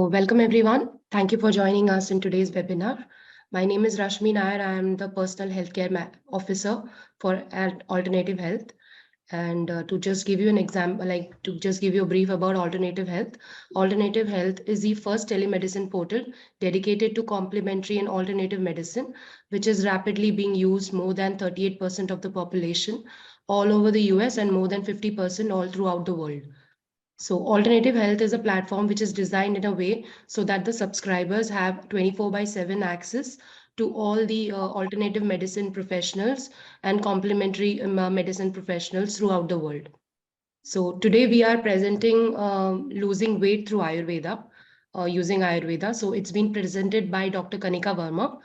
welcome everyone. Thank you for joining us in today's webinar. My name is Rashmi Nair. I am the Personal Healthcare Officer for Alternative Health. And to just give you an example, to just give you a brief about Alternative Health. Alternative Health is the first telemedicine portal dedicated to complementary and alternative medicine, which is rapidly being used more than 38% of the population all over the US and more than 50% all throughout the world. So Alternative Health is a platform which is designed in a way so that the subscribers have 24/7 access to all the alternative medicine professionals and complementary medicine professionals throughout the world. So today we are presenting losing weight through Ayurveda, using Ayurveda. So it's been presented by Dr. Kanika Verma.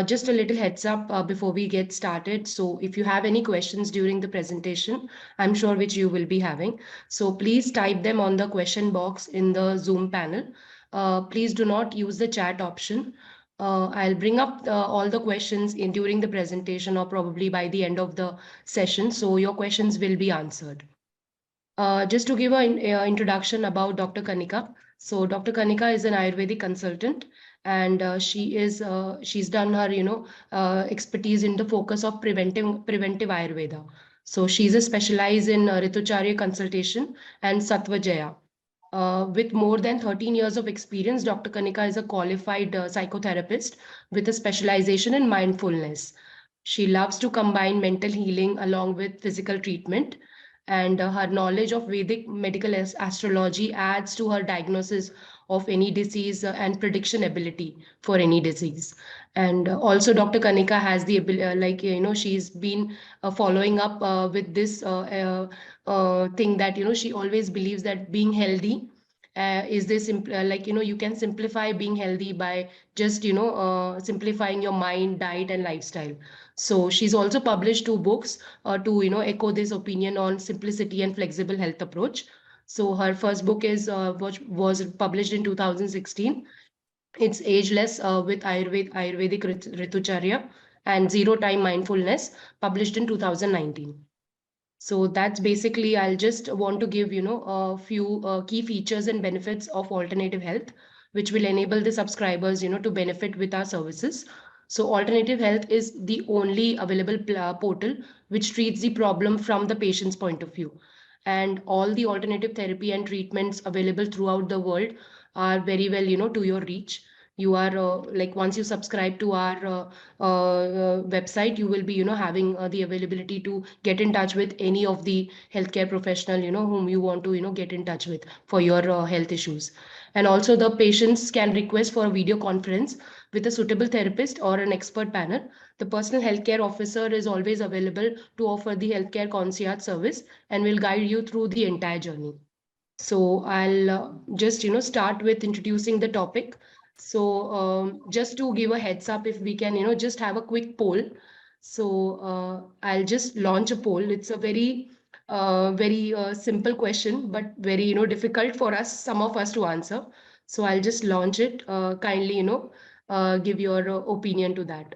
Just a little heads up before we get started. So if you have any questions during the presentation, I'm sure which you will be having. So please type them on the question box in the Zoom panel. Please do not use the chat option. I'll bring up all the questions during the presentation or probably by the end of the session. So your questions will be answered. Just to give an introduction about Dr. Kanika. So Dr. Kanika is an Ayurvedic consultant, and she's done her expertise in the focus of preventive Ayurveda. So she's a specialized in Ritucharya consultation and Sattva Jaya. With more than 13 years of experience, Dr. Kanika is a qualified psychotherapist with a specialization in mindfulness. She loves to combine mental healing along with physical treatment, and her knowledge of Vedic medical astrology adds to her diagnosis of any disease and prediction ability for any disease. And also, Dr. Kanika has the ability, she's been following up with this thing that, she always believes that being healthy is this you can simplify being healthy by just simplifying your mind, diet and lifestyle. So she's also published 2 books to echo this opinion on simplicity and flexible health approach. So her first book is was published in 2016. It's Ageless with Ayurvedic Ritucharya and Zero Time Mindfulness, published in 2019. So that's basically, I'll just want to give, a few key features and benefits of alternative health, which will enable the subscribers, to benefit with our services. So alternative health is the only available portal which treats the problem from the patient's point of view. And all the alternative therapy and treatments available throughout the world are very well, to your reach. You are once you subscribe to our website, you will be having the availability to get in touch with any of the healthcare professional whom you want to get in touch with for your health issues. And also the patients can request for a video conference with a suitable therapist or an expert panel. The personal healthcare officer is always available to offer the healthcare concierge service and will guide you through the entire journey. So I'll just start with introducing the topic. So just to give a heads up, if we can just have a quick poll. So I'll just launch a poll. It's a very simple question, but very difficult for us, some of us, to answer. So I'll just launch it. Kindly give your opinion to that.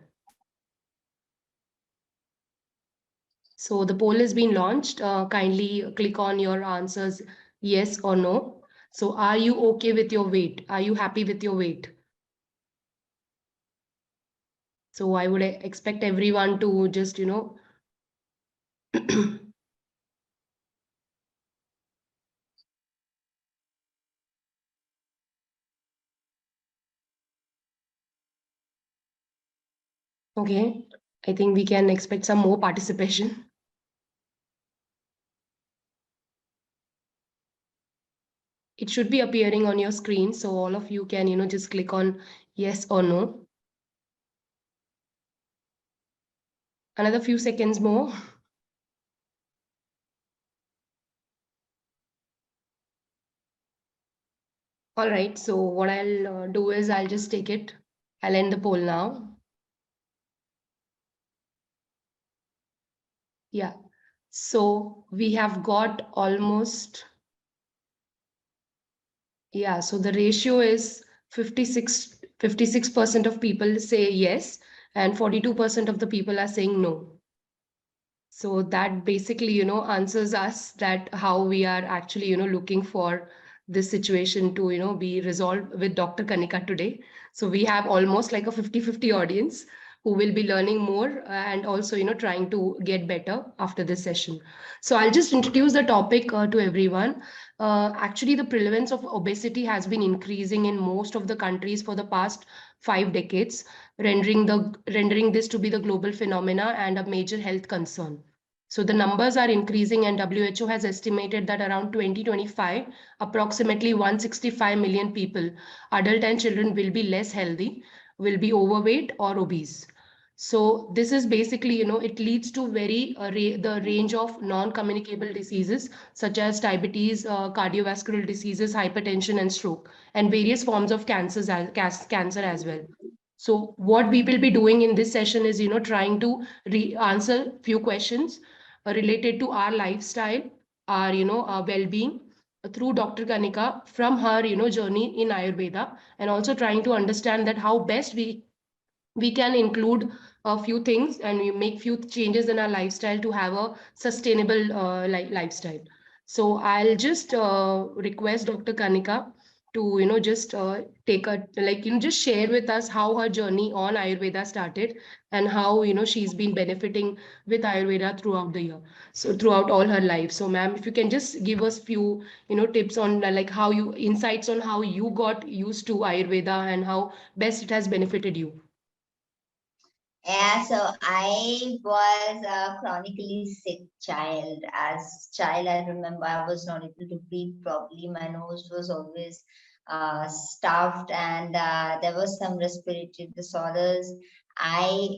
So the poll has been launched. Kindly click on your answers, yes or no. So are you okay with your weight? Are you happy with your weight? So I would expect everyone to just, okay. I think we can expect some more participation. It should be appearing on your screen. So all of you can, just click on yes or no. Another few seconds more. All right. So what I'll do is I'll just take it. I'll end the poll now. Yeah. So we have got almost, yeah, so the ratio is 56% of people say yes, and 42% of the people are saying no. So that basically, answers us that how we are actually, looking for this situation to, be resolved with Dr. Kanika today. So we have almost like a 50-50 audience who will be learning more and also, trying to get better after this session. So I'll just introduce the topic to everyone. Actually, the prevalence of obesity has been increasing in most of the countries for the past 5 decades, rendering this to be the global phenomena and a major health concern. So the numbers are increasing, and WHO has estimated that around 2025, approximately 165 million people, adult and children, will be less healthy, will be overweight or obese. So this is basically, it leads to the range of non-communicable diseases such as diabetes, cardiovascular diseases, hypertension, and stroke, and various forms of cancer as well. So what we will be doing in this session is, trying to answer few questions related to our lifestyle, our, our well-being through Dr. Kanika from her, journey in Ayurveda, and also trying to understand that how best we can include a few things and we make few changes in our lifestyle to have a sustainable lifestyle. So I'll just request Dr. Kanika to just take a just share with us how her journey on Ayurveda started and how she's been benefiting with Ayurveda throughout the year, so throughout all her life. So ma'am, if you can just give us few tips on like how you insights on how you got used to Ayurveda and how best it has benefited you. Yeah, so I was a chronically sick child. As child, I remember I was not able to breathe properly. My nose was always stuffed, and there was some respiratory disorders. I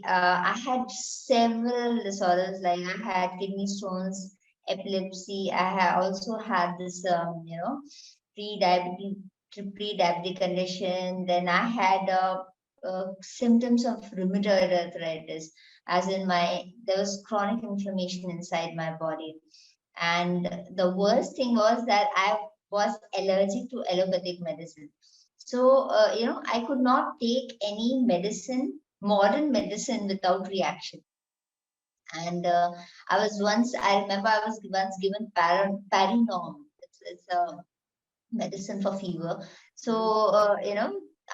had several disorders, like I had kidney stones, epilepsy. I also had this, pre-diabetes, pre-diabetic condition. Then I had symptoms of rheumatoid arthritis, as in there was chronic inflammation inside my body. And the worst thing was that I was allergic to allopathic medicine. So, I could not take any medicine, modern medicine, without reaction. And I remember I was once given Parinorm. It's a medicine for fever. So,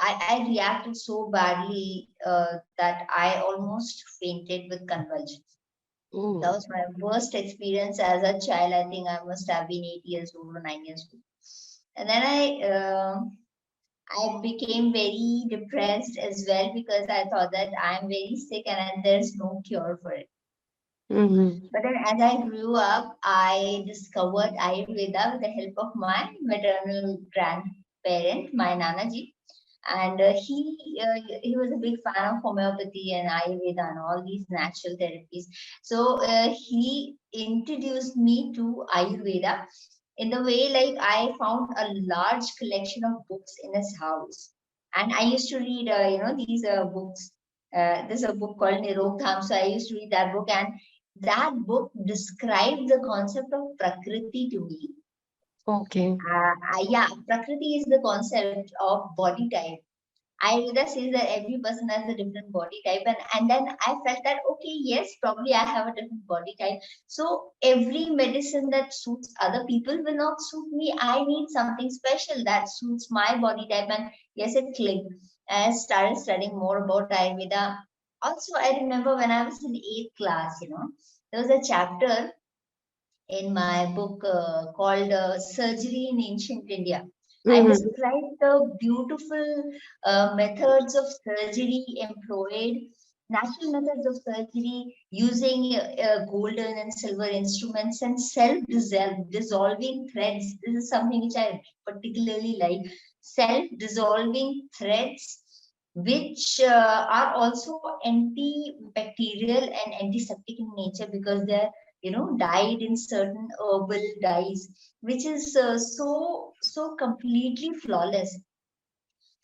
I reacted so badly that I almost fainted with convulsions. That Oh. was my worst experience as a child. I think I must have been 8 years old or 9 years old. And then I became very depressed as well, because I thought that I'm very sick and there's no cure for it. Mm-hmm. But then as I grew up, I discovered Ayurveda with the help of my maternal grandparent, my Nanaji. And he was a big fan of homeopathy and Ayurveda and all these natural therapies. So he introduced me to Ayurveda in the way, like, I found a large collection of books in his house, and I used to read these books. There's a book called Nirogdham, so I used to read that book, and that book described the concept of Prakriti to me. Okay. Yeah, Prakriti is the concept of body type. Ayurveda says that every person has a different body type, and then I felt that, okay, yes, probably I have a different body type. So every medicine that suits other people will not suit me. I need something special that suits my body type, and yes, it clicked. I started studying more about Ayurveda. Also, I remember when I was in eighth class, there was a chapter in my book called Surgery in Ancient India. I Mm-hmm. described the beautiful methods of surgery employed, natural methods of surgery using golden and silver instruments and self-dissolving threads. This is something which I particularly like. Self-dissolving threads, which are also antibacterial and antiseptic in nature, because they're dyed in certain herbal dyes, which is so completely flawless.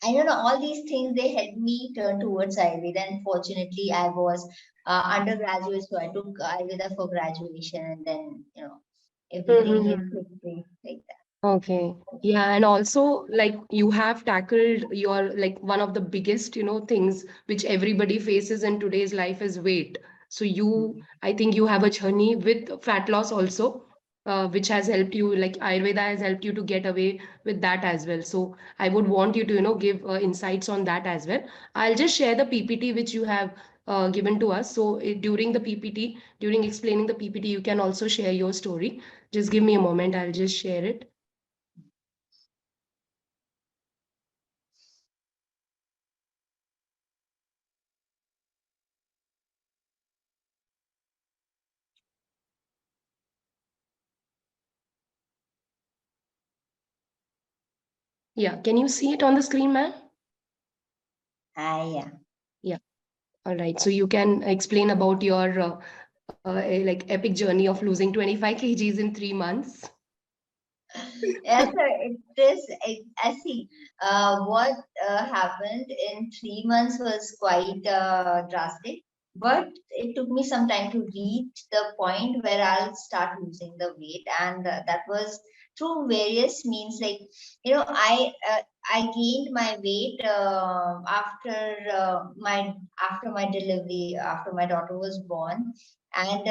I don't know, all these things, they helped me turn towards Ayurveda, and fortunately I was undergraduate, so I took Ayurveda for graduation, and then everything is Mm-hmm. like that. Okay. Yeah, and also like you have tackled your like one of the biggest, things which everybody faces in today's life is weight. So I think you have a journey with fat loss also. which has helped you, like Ayurveda has helped you to get away with that as well. So I would want you to, give insights on that as well. I'll just share the PPT which you have given to us. So during the PPT, during explaining the PPT, you can also share your story. Just give me a moment. I'll just share it. Yeah. Can you see it on the screen, ma'am? Yeah. Yeah. All right. So you can explain about your like epic journey of losing 25 kgs in 3 months. Yes, sir. It is. I see. What happened in 3 months was quite drastic, but it took me some time to reach the point where I'll start losing the weight, and that was through various means. Like, I gained my weight after my delivery, after my daughter was born, and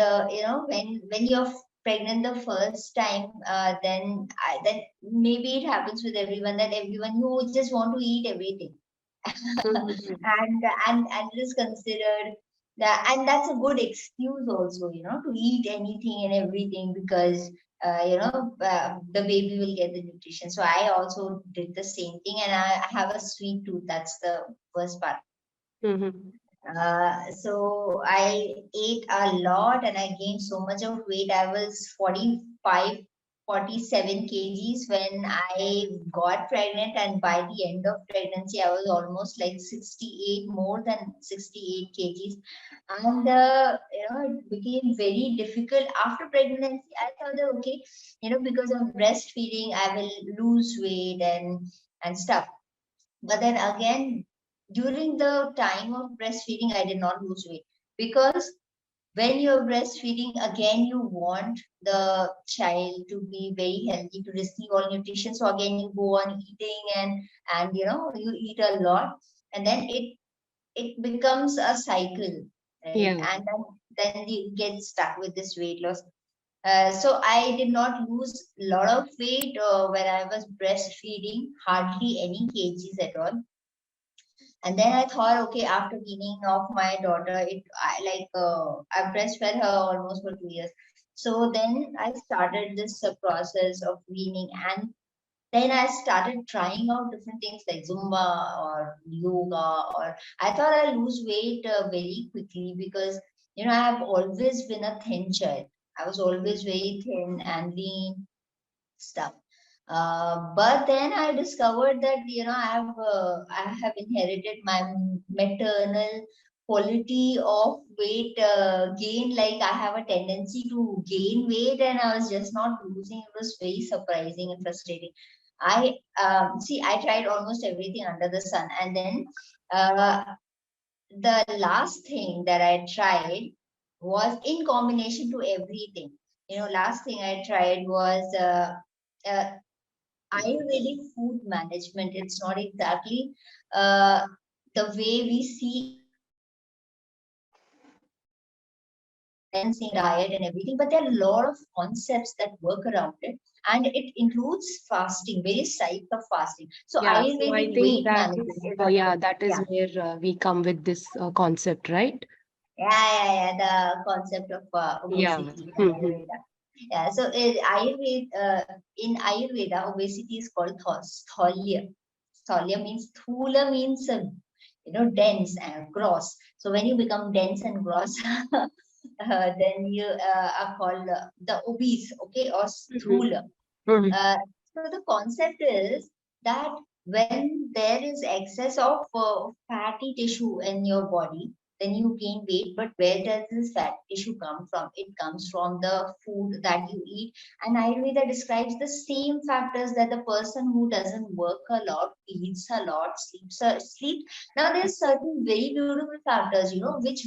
when you're pregnant the first time, then maybe it happens with everyone, that everyone you just want to eat everything. Mhm. And it is considered that, and that's a good excuse also, to eat anything and everything, because the baby will get the nutrition. So I also did the same thing, and I have a sweet tooth. That's the worst part. Mhm. So I ate a lot and I gained so much of weight. I was 45, 47 kgs when I got pregnant, and by the end of pregnancy, I was almost like 68, more than 68 kgs. And it became very difficult after pregnancy. I thought that okay, because of breastfeeding, I will lose weight and stuff. But then again, during the time of breastfeeding, I did not lose weight, because when you're breastfeeding, again, you want the child to be very healthy, to receive all nutrition. So again, you go on eating, and you eat a lot, and then it becomes a cycle, right? Yeah. And then you get stuck with this weight loss. So I did not lose a lot of weight when I was breastfeeding, hardly any kgs at all. And then I thought, okay, after weaning off my daughter, I breastfed her almost for 2 years. So then I started this process of weaning, and then I started trying out different things like Zumba or yoga. Or I thought I'll lose weight very quickly, because I have always been a thin child. I was always very thin and lean stuff. But then I discovered that I have inherited my maternal quality of weight gain. Like, I have a tendency to gain weight, and I was just not losing. It was very surprising and frustrating. I tried almost everything under the sun, and then uh, the last thing that I tried was in combination to everything. Last thing I tried was uh, Ayurvedic food management. It's not exactly uh, the way we see in movies, cleansing diet and everything, but there are a lot of concepts that work around it, and it includes fasting, various types of fasting. So Yeah. So Ayurvedic I think weight that management is, is yeah, that is yeah. where we come with this concept, right? Yeah. The concept of Yeah. obesity in Mhm. Ayurveda. Yeah. So in Ayurveda, obesity is called tholya. Tholya means, thula means dense and gross. So when you become dense and gross, then you are called the obese, okay, or Mhm. sthula. Mhm. Uh, so the concept is that when there is excess of fatty tissue in your body, then you gain weight. But where does this fat tissue come from? It comes from the food that you eat. And Ayurveda describes the same factors that the person who doesn't work a lot, eats a lot, sleeps. Now there's certain very beautiful factors, which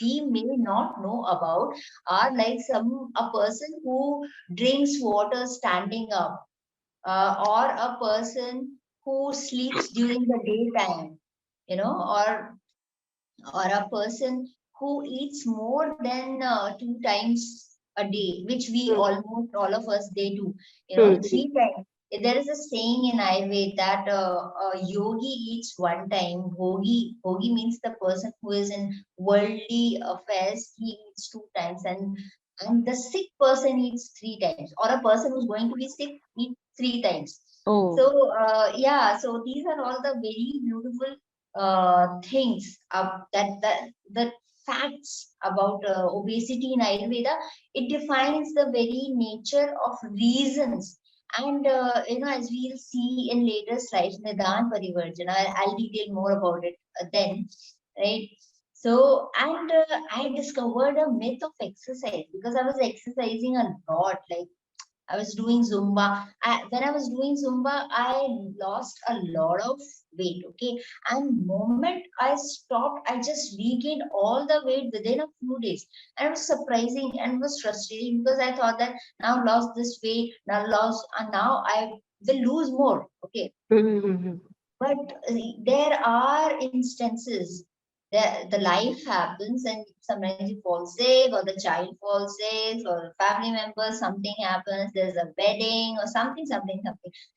we may not know about, are like a person who drinks water standing up, or a person who sleeps during the daytime, or a person who eats more than 2 times. a day, which we Mm. almost all of us they do, 3 times. There is a saying in Ayurveda that a yogi eats 1 time. Bhogi means the person who is in worldly affairs. He eats 2 times, and the sick person eats 3 times, or a person who's going to be sick eats 3 times. Oh. So yeah, so these are all the very beautiful things that facts about obesity in Ayurveda. It defines the very nature of reasons. And as we'll see in later slides, Nidan Parivarjana, I'll detail more about it then, right? So, and I discovered a myth of exercise because I was exercising a lot. Like I was doing Zumba. When I was doing Zumba, I lost a lot of weight. Okay. And moment I stopped, I just regained all the weight within a few days. And it was surprising and was frustrating because I thought that now I've lost this weight, now lost, and now I will lose more. Okay. Mm-hmm. But there are instances that the life happens and sometimes you fall sick or the child falls sick or a family member, something happens, there's a wedding or something,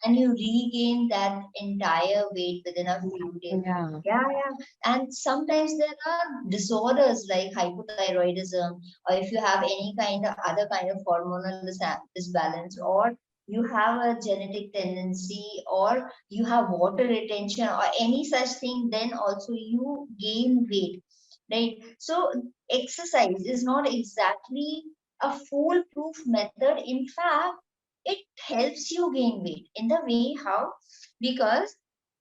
and you regain that entire weight within a few days. Yeah. Yeah, yeah. And sometimes there are disorders like hypothyroidism, or if you have any kind of other kind of hormonal disbalance, or you have a genetic tendency, or you have water retention or any such thing, then also you gain weight, right? So exercise is not exactly a foolproof method. In fact, it helps you gain weight in the way how, because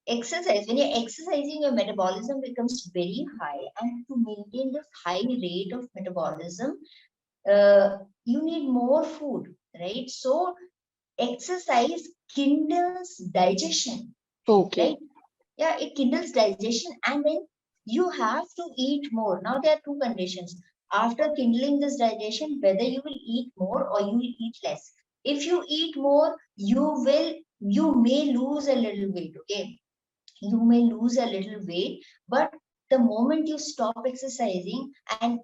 exercise, when you're exercising, your metabolism becomes very high, and to maintain this high rate of metabolism, you need more food, right? So exercise kindles digestion, right? Okay. Yeah, it kindles digestion, and then you have to eat more. Now there are two conditions. After kindling this digestion, whether you will eat more or you will eat less. If you eat more, you may lose a little weight, okay? You may lose a little weight, but the moment you stop exercising and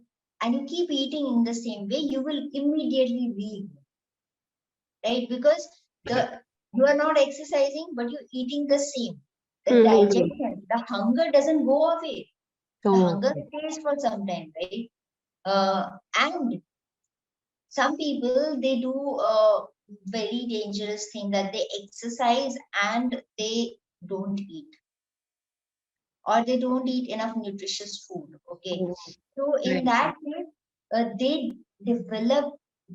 you keep eating in the same way, you will immediately regain, right? Because the you are not exercising, but you're eating the same. The Mm-hmm. digestion, the hunger doesn't go away. The Oh, hunger okay. stays for some time, right? And some people they do a very dangerous thing that they exercise and they don't eat, or they don't eat enough nutritious food. Okay, Oh, so in right. that case, they develop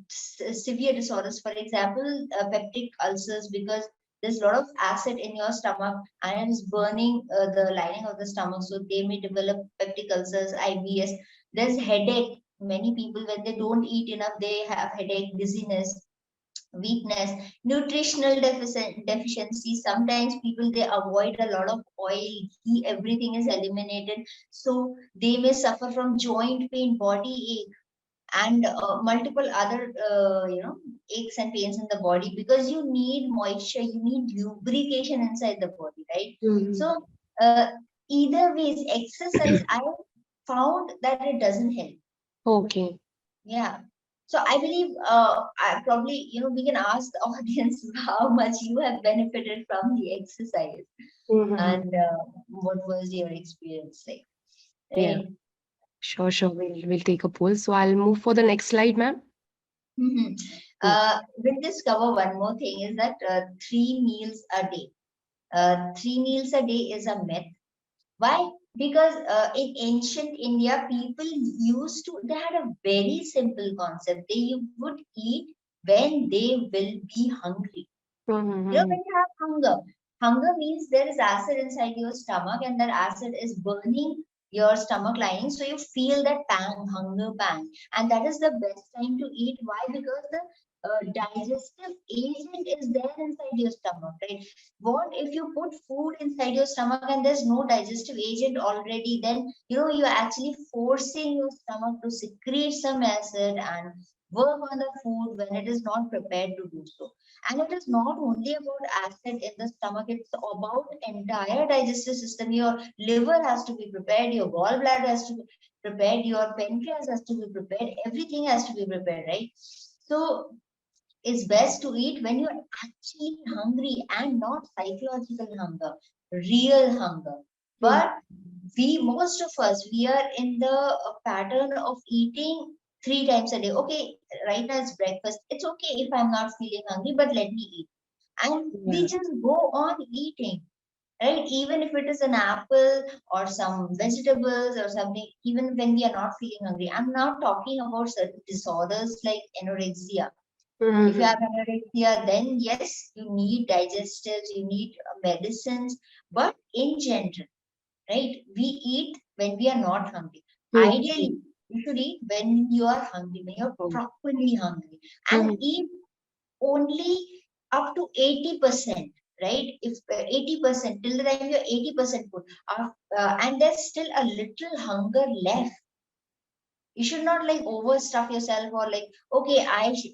severe disorders. For example, peptic ulcers, because there's a lot of acid in your stomach and it's burning the lining of the stomach. So they may develop peptic ulcers, IBS. There's headache. Many people, when they don't eat enough, they have headache, dizziness, weakness, nutritional deficiency. Sometimes people they avoid a lot of oil, ghee, everything is eliminated. So they may suffer from joint pain, body ache, and multiple other aches and pains in the body, because you need moisture, you need lubrication inside the body, right? Mm-hmm. So uh, either ways, exercise, I found that it doesn't help. Okay. Yeah. So I believe I probably, we can ask the audience how much you have benefited from the exercise, Mm-hmm. and what was your experience like, Yeah. right? Sure, sure. We'll take a poll. So I'll move for the next slide, ma'am. Mhm. Mm. We'll discover one more thing is that 3 meals a day. 3 meals a day is a myth. Why? Because in ancient India, people used to, they had a very simple concept. They would eat when they will be hungry. Mm-hmm. When you have hunger, hunger means there is acid inside your stomach, and that acid is burning your stomach lining. So you feel that pang, hunger pang. And that is the best time to eat. Why? Because the digestive agent is there inside your stomach, right? What if you put food inside your stomach and there's no digestive agent already? Then, you're actually forcing your stomach to secrete some acid and work on the food when it is not prepared to do so. And it is not only about acid in the stomach, it's about entire digestive system. Your liver has to be prepared, your gallbladder has to be prepared, your pancreas has to be prepared, everything has to be prepared, right? So it's best to eat when you're actually hungry and not psychological hunger, real hunger. Mm. But most of us, we are in the pattern of eating 3 times a day. Okay, right now it's breakfast. It's okay if I'm not feeling hungry, but let me eat. And we Yeah. just go on eating, right? Even if it is an apple or some vegetables or something, even when we are not feeling hungry. I'm not talking about certain disorders like anorexia. If you Mhm. have anorexia, then yes, you need digestives, you need medicines. But in general, right, we eat when we are not hungry. Mhm. Ideally, you should eat when you are hungry, when you're Mhm. properly hungry, and Mhm. eat only up to 80%, right? If 80%, till the time you're 80% full, and there's still a little hunger left, you should not like overstuff yourself, or like, okay,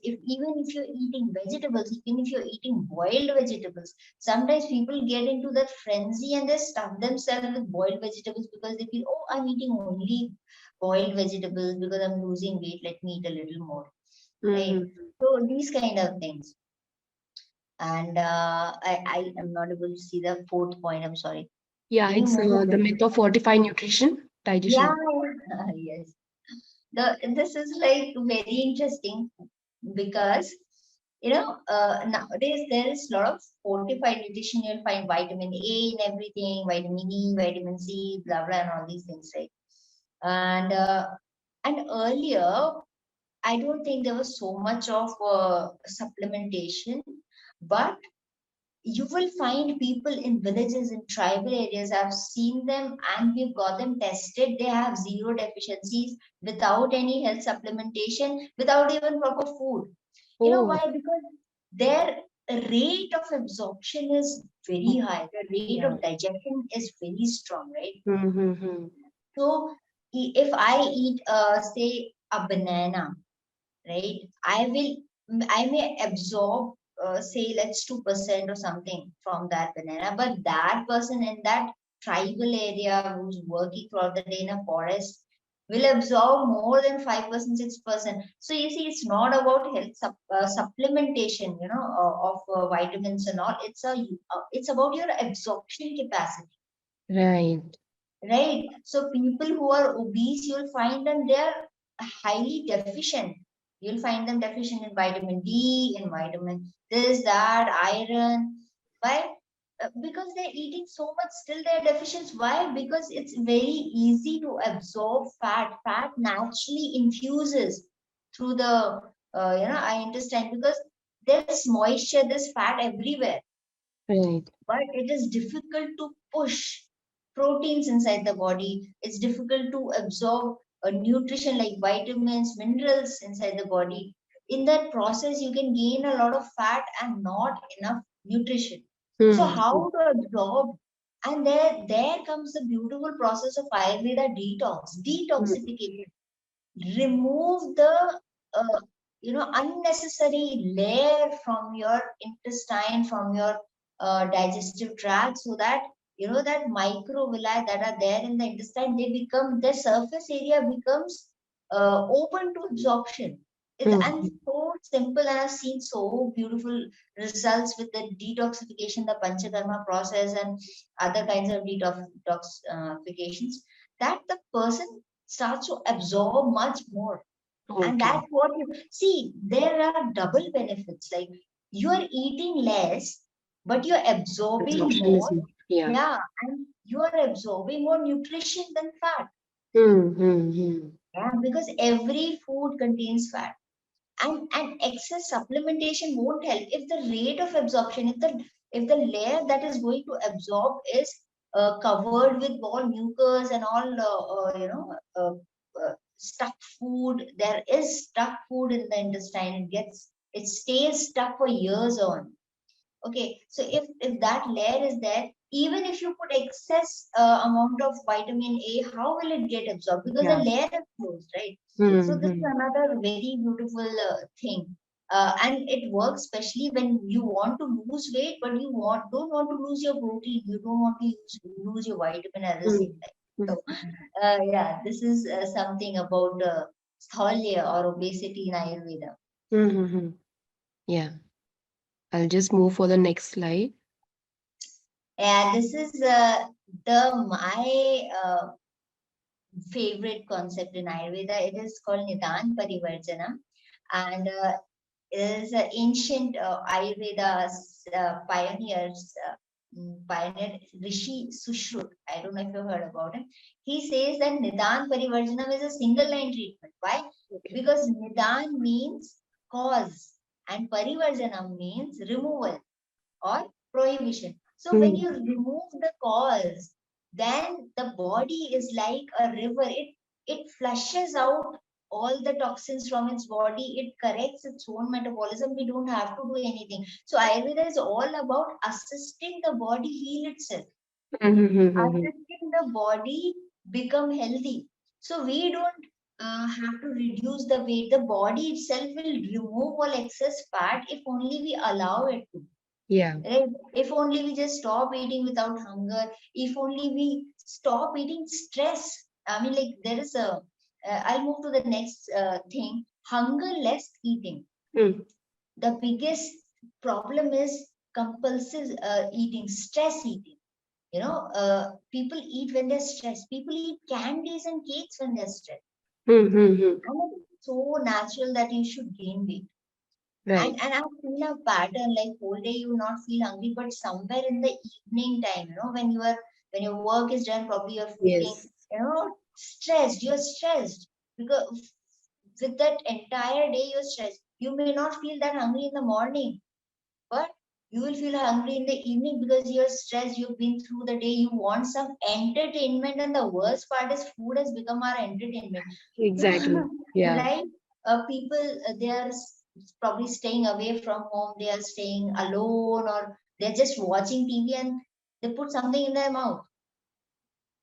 if even if you're eating vegetables, even if you're eating boiled vegetables, sometimes people get into that frenzy and they stuff themselves with boiled vegetables because they feel, oh, I'm eating only boiled vegetables because I'm losing weight, let me eat a little more, right? Mhm. So these kind of things. And I am not able to see the fourth point, I'm sorry. Yeah, Can you it's move it the little? myth of fortifying nutrition, Yeah, digestion. yes. This is like very interesting because nowadays there is a lot of fortified nutrition. You'll find vitamin A in everything, vitamin E, vitamin C, blah blah, and all these things, right? And earlier, I don't think there was so much of supplementation, but you will find people in villages, in tribal areas. I've seen them and we've got them tested. They have zero deficiencies without any health supplementation, without even proper food. You know Oh, why? Because their rate of absorption is very high. The rate yeah. of digestion is very strong, right? Mm-hmm. So if I eat, say, a banana, right? I may absorb, say, let's 2% or something from that banana, but that person in that tribal area who's working throughout the day in a forest will absorb more than 5%, 6%. So you see, it's not about supplementation, of vitamins and all. It's about your absorption capacity, Right. right? So people who are obese, you'll find them, they're highly deficient. You'll find them deficient in vitamin D, in vitamin this, that, iron. Why? Because they're eating so much, still they're deficient. Why? Because it's very easy to absorb fat. Fat naturally infuses through the, I understand, because there's moisture, there's fat everywhere, Right. but it is difficult to push proteins inside the body. It's difficult to absorb nutrition like vitamins, minerals inside the body. In that process, you can gain a lot of fat and not enough nutrition. So, Mm-hmm. how to absorb? And there comes the beautiful process of Ayurveda detox, detoxification. Remove the unnecessary layer from your intestine, from your digestive tract, so that that microvilli that are there in the intestine, they become, their surface area becomes open to absorption. And Mm-hmm. so simple, and I've seen so beautiful results with the detoxification, the panchakarma process, and other kinds of detoxifications, that the person starts to absorb much more. And Okay. that's what you see. There are double benefits. Like, you are eating less, but you're absorbing Absorption is more. more. Yeah. Yeah, and you are absorbing more nutrition than fat. Mm-hmm. Yeah, because every food contains fat. And excess supplementation won't help if the rate of absorption, if the layer that is going to absorb is covered with all mucus and all, stuck food. There is stuck food in the intestine. It stays stuck for years on. Okay, so if that layer is there, even if you put excess amount of vitamin A, how will it get absorbed? Because the Yeah. layer is closed, right? So this is Mm-hmm. another very beautiful thing, and it works especially when you want to lose weight, but you don't want to lose your protein, you don't want to lose your vitamin at the Mm. same time. So, yeah, this is something about thalia or obesity in Ayurveda. Mm-hmm. Yeah. I'll just move for the next slide. Yeah, this is the my favorite concept in Ayurveda. It is called Nidan Parivarjana, and it is ancient Ayurveda's pioneer Rishi Sushrut. I don't know if you've heard about it. He says that Nidan Parivarjanam is a single line treatment. Why? Okay. Because Nidan means cause and Parivarjanam means removal or prohibition. So when you remove the cause, then the body is like a river. It flushes out all the toxins from its body. It corrects its own metabolism. We don't have to do anything. So Ayurveda is all about assisting the body heal itself, Mm-hmm. assisting the body become healthy. So we don't have to reduce the weight. The body itself will remove all excess fat if only we allow it to. Yeah. Right? If only we just stop eating without hunger, if only we stop eating stress. I mean, like there is I'll move to the next thing, hunger less eating. Mm. The biggest problem is compulsive eating, stress eating. People eat when they're stressed. People eat candies and cakes when they're stressed. Mm-hmm. And it's so natural that you should gain weight. Right. And I've seen a pattern like whole day you will not feel hungry, but somewhere in the evening time, when your work is done, probably you're feeling, Yes. stressed. You're stressed because with that entire day you're stressed. You may not feel that hungry in the morning, but you will feel hungry in the evening because you're stressed. You've been through the day. You want some entertainment, and the worst part is food has become our entertainment. So, Exactly. Yeah. right? People they are probably staying away from home. They are staying alone, or they're just watching TV and they put something in their mouth.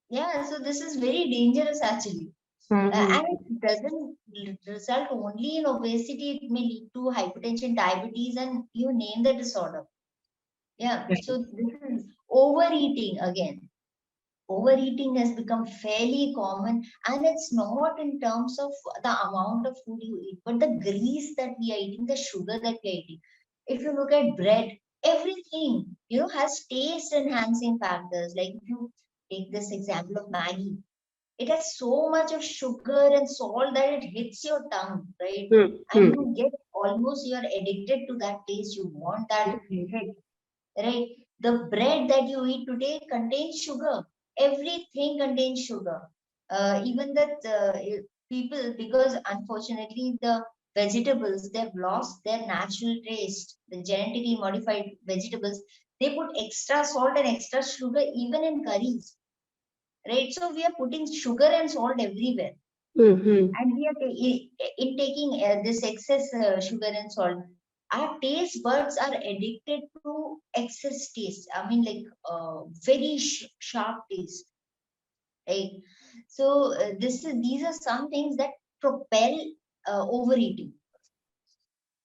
Yeah, so this is very dangerous actually. And Mm-hmm. it doesn't result only in obesity, it may lead to hypertension, diabetes, and you name the disorder. Yeah, Right. so this is overeating again. Overeating has become fairly common, and it's not in terms of the amount of food you eat, but the grease that we are eating, the sugar that we are eating. If you look at bread, everything has taste enhancing factors. Like if you take this example of Maggie, it has so much of sugar and salt that it hits your tongue, right? And Mm-hmm. you get almost you're addicted to that taste. You want that hit, right? The bread that you eat today contains sugar. Everything contains sugar. Even that people, because unfortunately the vegetables they've lost their natural taste. The genetically modified vegetables, they put extra salt and extra sugar even in curries, right? So we are putting sugar and salt everywhere, Mm-hmm. and we are intaking this excess sugar and salt. Our taste buds are addicted to excess taste. I mean, like very sharp taste, right? So these are some things that propel overeating.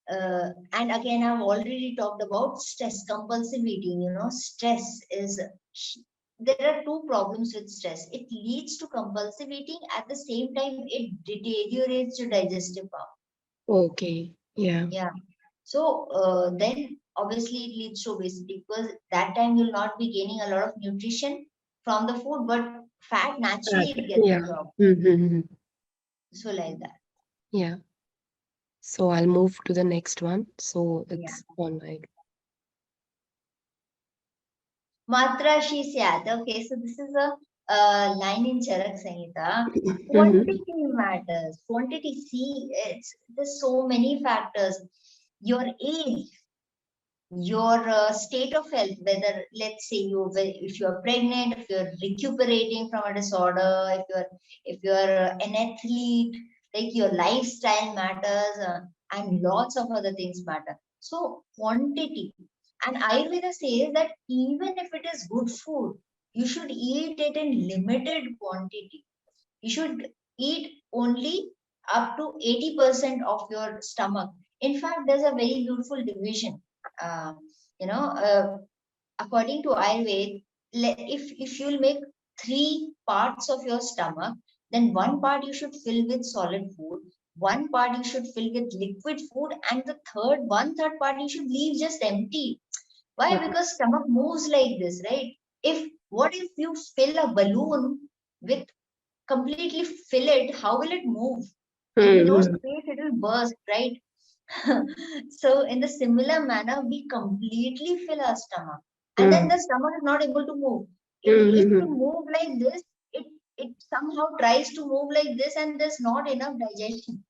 And again, I've already talked about stress, compulsive eating. Stress is, there are two problems with stress. It leads to compulsive eating. At the same time, it deteriorates your digestive power. Okay. Yeah. Yeah. So then obviously it leads to obesity because that time you'll not be gaining a lot of nutrition from the food, but fat naturally it gets Yeah. absorbed. Mm-hmm. So like that. Yeah. So I'll move to the next one. So Yeah. it's on my. Matra she syat. Okay, so this is a line in Charak Samhita. Mm-hmm. Quantity matters. Quantity, see, there's so many factors. Your age, your state of health, whether let's say if you're pregnant, if you're recuperating from a disorder, if you're an athlete, like your lifestyle matters, and lots of other things matter. So quantity, and Ayurveda says that even if it is good food, you should eat it in limited quantity. You should eat only up to 80% of your stomach. In fact, there's a very beautiful division. Uh, you know, uh, According to Ayurveda, if you'll make three parts of your stomach, then one part you should fill with solid food, one part you should fill with liquid food, and the third part you should leave just empty. Why? Because stomach moves like this, right? What if you fill a balloon with completely fill it, how will it move? There'll be no space, it will burst, right? So in the similar manner, we completely fill our stomach, and then the stomach is not able to move. If we move like this, it somehow tries to move like this, and there's not enough digestion.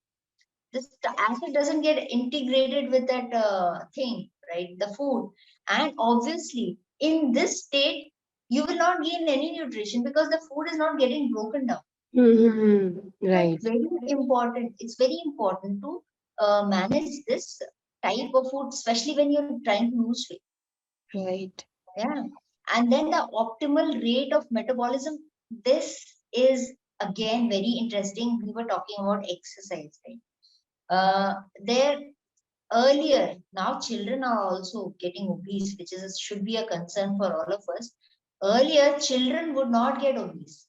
This acid doesn't get integrated with that thing, right? The food, and obviously in this state, you will not gain any nutrition because the food is not getting broken down. So Right. it's very important. It's very important to manage this type of food, especially when you're trying to lose weight. Right. Yeah. And then the optimal rate of metabolism. This is again very interesting. We were talking about exercise, right? There earlier, now children are also getting obese, which is should be a concern for all of us. Earlier, children would not get obese.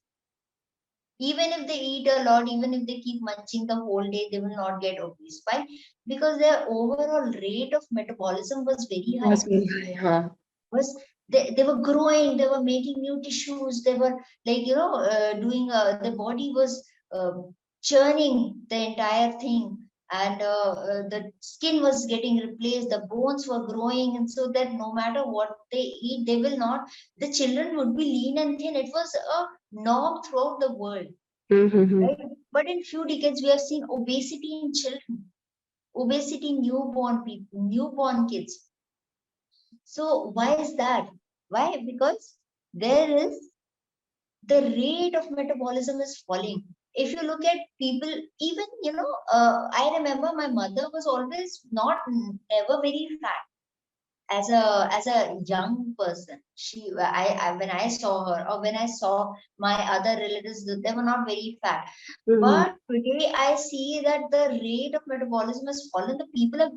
Even if they eat a lot, even if they keep munching the whole day, they will not get obese. Why? Because their overall rate of metabolism was very high. Must be high, huh? Was they were growing, they were making new tissues, they were like, doing, the body was churning the entire thing, and the skin was getting replaced, the bones were growing, and so that no matter what they eat, they will not, the children would be lean and thin. It was a norm throughout the world, right? But in few decades we have seen obesity in children, obesity in newborn people, newborn kids. So why is that? Why? Because there is, the rate of metabolism is falling. If you look at people, even, I remember my mother was always not, never very fat as a young person. When I saw her, or when I saw my other relatives, they were not very fat. But today I see that the rate of metabolism has fallen. The people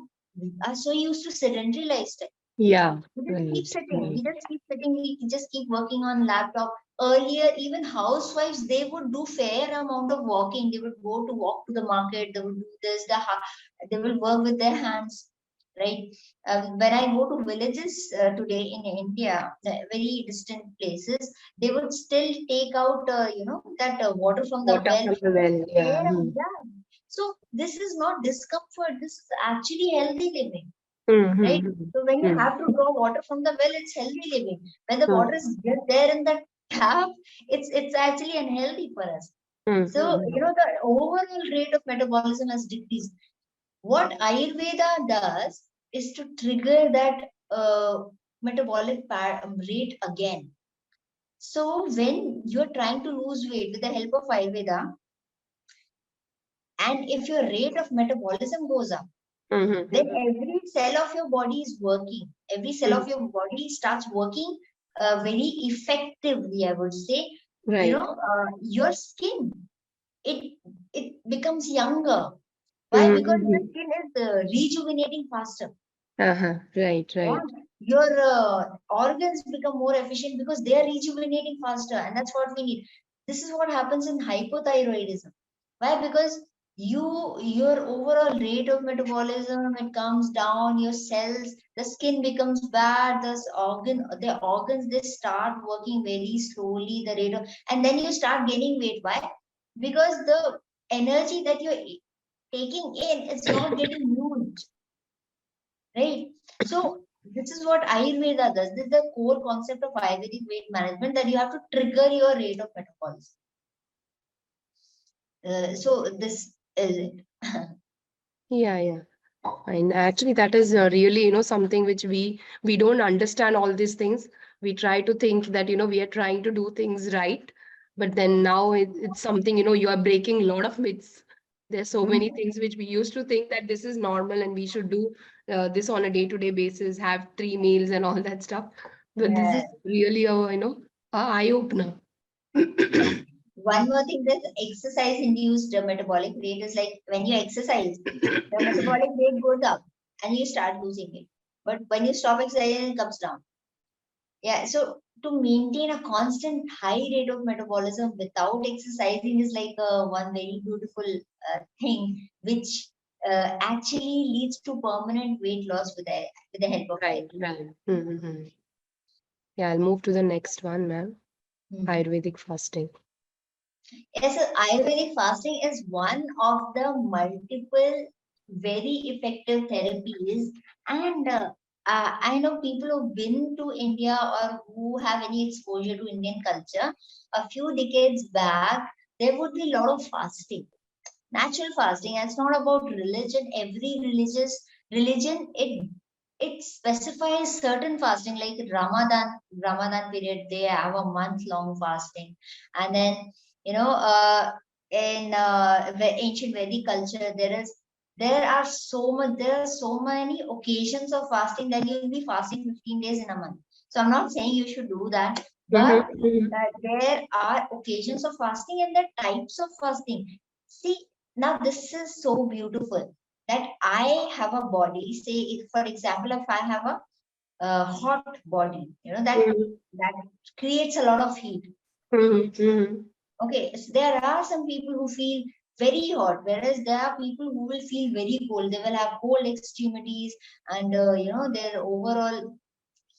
are so used to sedentary lifestyle. Yeah. We just keep Right. sitting. Right. We just keep sitting. We just keep working on laptop. Earlier, even housewives, they would do fair amount of walking. They would go to walk to the market. They would do this. They will work with their hands, right? When I go to villages today in India, the very distant places, they would still take out, that water from the Water well. from the well. There, Yeah. yeah. So this is not discomfort. This is actually healthy living, right? Mm-hmm. So when you have to draw water from the well, it's healthy living. When the water is just there in the tap, it's actually unhealthy for us. So the overall rate of metabolism has decreased. What Ayurveda does is to trigger that metabolic rate again. So when you're trying to lose weight with the help of Ayurveda, and if your rate of metabolism goes up, then every cell of your body is working. Every cell of your body starts working very effectively, I would say. Right. Your skin, it it becomes younger. Why? Because the skin is rejuvenating faster. Right. Yeah. Right. Your organs become more efficient because they are rejuvenating faster, and that's what we need. This is what happens in hypothyroidism. Why? Because your overall rate of metabolism, it comes down, your cells, the skin becomes bad, the organs, they start working very slowly, the rate of, and then you start gaining weight. Why? Because the energy that you're taking in, it's not getting used, right? So this is what Ayurveda does. This is the core concept of Ayurvedic weight management, that you have to trigger your rate of metabolism. So this is it. Yeah. Yeah. And actually, that is really, something which we don't understand all these things. We try to think that, we are trying to do things right, but then now it's something, you are breaking a lot of myths. There's so many Mhm. things which we used to think that this is normal and we should do this on a day-to-day basis, have 3 meals and all that stuff. But this is Yeah. really a eye-opener. Yeah. One more thing, that exercise induced metabolic rate is like when you exercise, the metabolic rate goes up and you start losing it. But when you stop exercising, it comes down. Yeah. So to maintain a constant high rate of metabolism without exercising is like one very beautiful thing, which actually leads to permanent weight loss with the help of Right, right. Mm-hmm. Yeah, I'll move to the next one, ma'am. diet. Ayurvedic fasting. Yes, so Ayurvedic fasting is one of the multiple very effective therapies. And I know people who've been to India or who have any exposure to Indian culture. A few decades back, there would be a lot of fasting, natural fasting. And it's not about religion. Every religion, it specifies certain fasting, like Ramadan period, they have a month long fasting. And then, you know, in the ancient Vedic culture, there are so many occasions of fasting that you'll be fasting 15 days in a month. So I'm not saying you should do that, but Mm-hmm. Mm-hmm. there are occasions of fasting and the types of fasting. See, now this is so beautiful that I have a body. Say, if, for example, if I have a hot body, that creates a lot of heat. Mm-hmm. Okay, so there are some people who feel very hot, whereas there are people who will feel very cold. They will have cold extremities, and their overall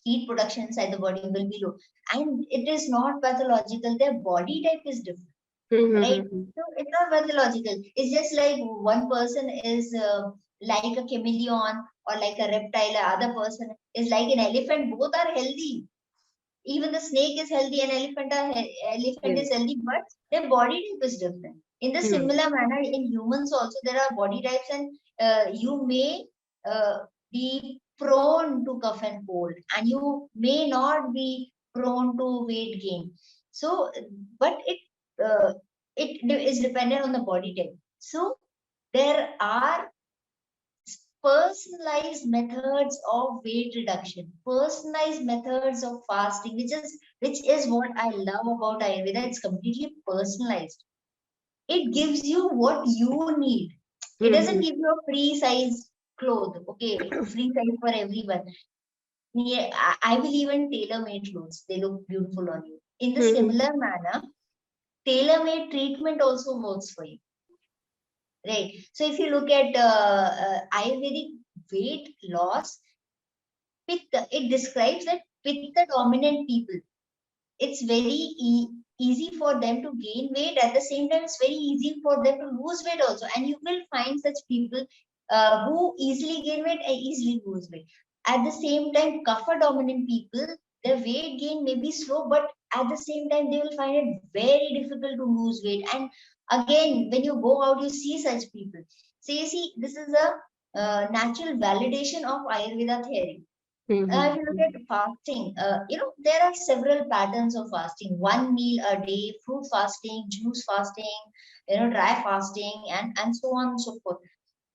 heat production inside the body will be low. And it is not pathological. Their body type is different, right? Mm-hmm. So it's not pathological. It's just like one person is like a chameleon or like a reptile, the other person is like an elephant. Both are healthy. Even the snake is healthy and elephant is Yes. healthy, but their body type is different. In the Mm-hmm. similar manner, in humans also there are body types, and you may uh, be prone to cough and cold, and you may not be prone to weight gain. So, but uh, it is dependent on the body type. So there are personalized methods of weight reduction, personalized methods of fasting, which is what I love about Ayurveda. It's completely personalized. It gives you what you need. It doesn't Mm-hmm. give you a free size cloth, okay, free size for everyone. Yeah, I will even tailor made clothes. They look beautiful on you. In the Mm-hmm. similar manner, tailor made treatment also works for you. Right. So if you look at Ayurvedic weight loss, Pitta, it describes that Pitta dominant people. It's very easy for them to gain weight. At the same time, it's very easy for them to lose weight also. And you will find such people who easily gain weight and easily lose weight. At the same time, Kapha dominant people, their weight gain may be slow, but at the same time, they will find it very difficult to lose weight. And again, when you go out, you see such people. So you see, this is a natural validation of Ayurveda theory. If you look Mm-hmm. at fasting, there are several patterns of fasting. One meal a day, fruit fasting, juice fasting, dry fasting, and so on and so forth.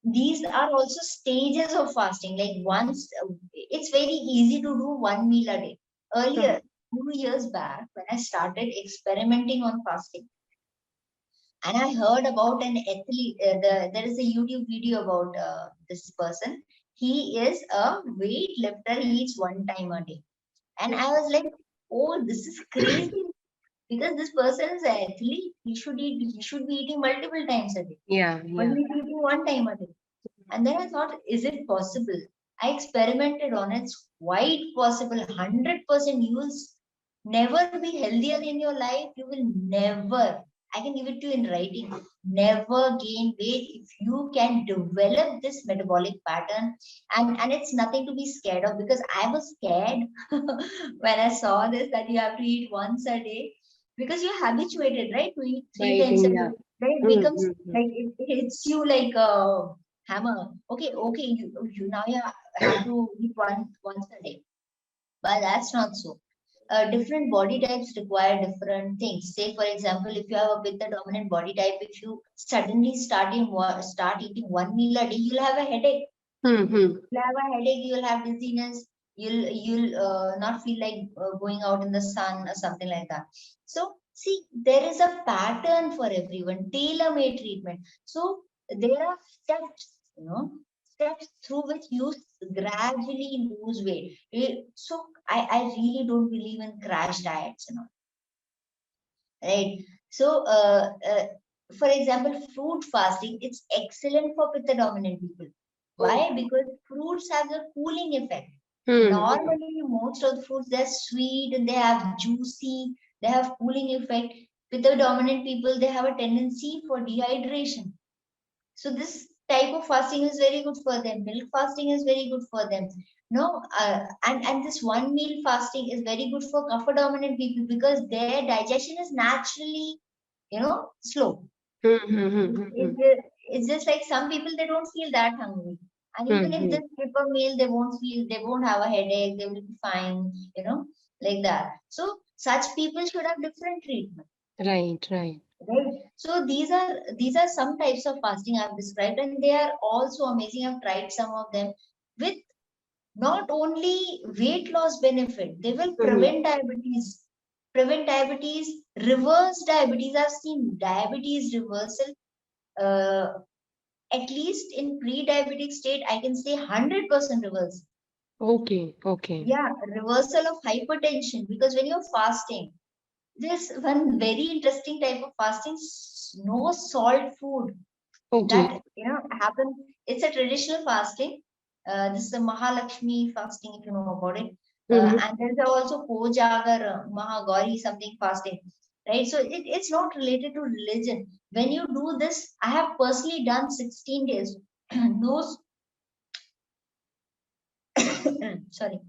These are also stages of fasting. Like once, it's very easy to do one meal a day. Earlier, 2 years back, when I started experimenting on fasting, and I heard about an athlete. There is a YouTube video about this person. He is a weightlifter. He eats one time a day, and I was like, "Oh, this is crazy!" Because this person is an athlete. He should eat. He should be eating multiple times a day, Yeah, but yeah. he's eating one time a day. And then I thought, is it possible? I experimented on it. It's quite possible. 100% you will never be healthier in your life. You will never, I can give it to you in writing, never gain weight if you can develop this metabolic pattern. And it's nothing to be scared of, because I was scared when I saw this, that you have to eat once a day, because you're habituated, right, to eat By 3 times a eating, day. yeah. Then it becomes Mm-hmm. like it hits you like a hammer. Okay, you now you have to eat once a day, but that's not so. Different body types require different things. Say, for example, if you have a pitta dominant body type, if you suddenly start eating one meal a day, you'll have a headache. Mm-hmm. You'll have a headache. You'll have dizziness. You'll not feel like going out in the sun or something like that. So see, there is a pattern for everyone. Tailor-made treatment. So there are steps. steps through which you gradually lose weight. So I really don't believe in crash diets and all, right? So, for example, fruit fasting, it's excellent for pitta dominant people. Why? Because fruits have a cooling effect. Normally, most of the fruits, they're sweet and they have juicy, they have cooling effect. Pitta dominant people, they have a tendency for dehydration. So this type of fasting is very good for them. Milk fasting is very good for them. No, and this one meal fasting is very good for kapha dominant people because their digestion is naturally, slow. It's just like some people, they don't feel that hungry, and even if they skip a meal, they won't have a headache, they will be fine, like that. So such people should have different treatment. Right, right. Right. So these are some types of fasting I've described, and they are also amazing. I've tried some of them with not only weight loss benefit, they will prevent diabetes, reverse diabetes. I've seen diabetes reversal, uh, at least in pre-diabetic state, I can say 100% reversal. Okay, okay. Yeah, reversal of hypertension, because when you're fasting, there's one very interesting type of fasting, no salt food. Okay. That happens. It's a traditional fasting. This is a Mahalakshmi fasting, if you know about it. And there's also Kojagar, Mahagauri something fasting, right? So it's not related to religion. When you do this, I have personally done 16 days. Those sorry,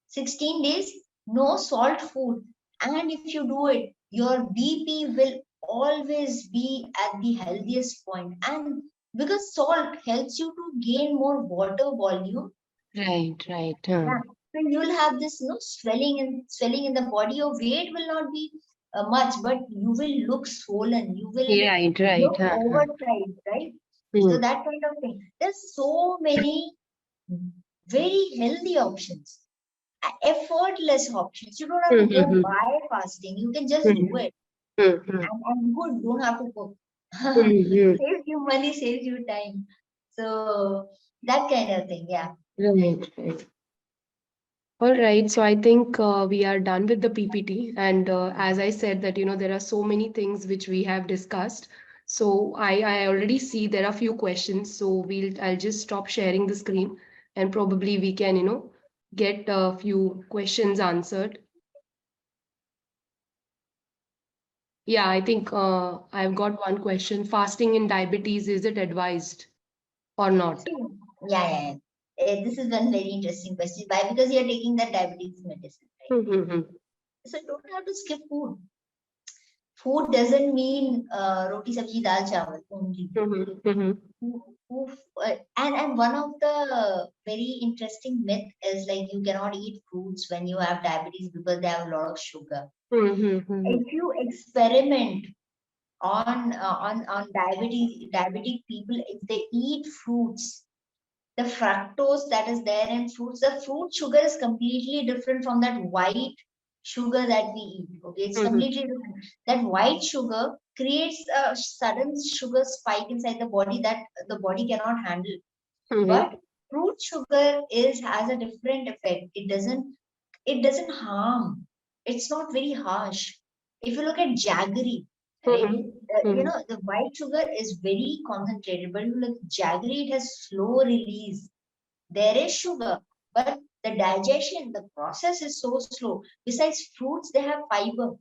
16 days, no salt food. And if you do it, your BP will always be at the healthiest point. And because salt helps you to gain more water volume, Right, right. yeah, so you'll have this swelling in the body. Your weight will not be much, but you will look swollen. You will Right, right. look oversized, right? So Hmm. that kind of thing. There's so many very healthy options, effortless options. You don't have to go buy fasting. You can just do it. And good, don't have to cook. Saves you money, saves you time. So that kind of thing, yeah. Right, right. All right, so I think we are done with the PPT. And as I said that, there are so many things which we have discussed. So I already see there are few questions. So I'll just stop sharing the screen and probably we can, get a few questions answered. Yeah, I think I've got one question. Fasting in diabetes, is it advised or not? See, yeah. This is one very interesting question. Why? Because you're taking that diabetes medicine, right? So you don't have to skip food. Food doesn't mean roti, sabji, dal, chawal only. And one of the very interesting myth is like you cannot eat fruits when you have diabetes because they have a lot of sugar. If you experiment on diabetic people, if they eat fruits, the fructose that is there in fruits, the fruit sugar is completely different from that white sugar that we eat. Okay, it's completely different. That white sugar creates a sudden sugar spike inside the body that the body cannot handle. But fruit sugar is has a different effect. It doesn't harm. It's not very harsh. If you look at jaggery, right? The white sugar is very concentrated, but if you look at jaggery, it has slow release. There is sugar, but the digestion, the process is so slow. Besides fruits, they have fiber,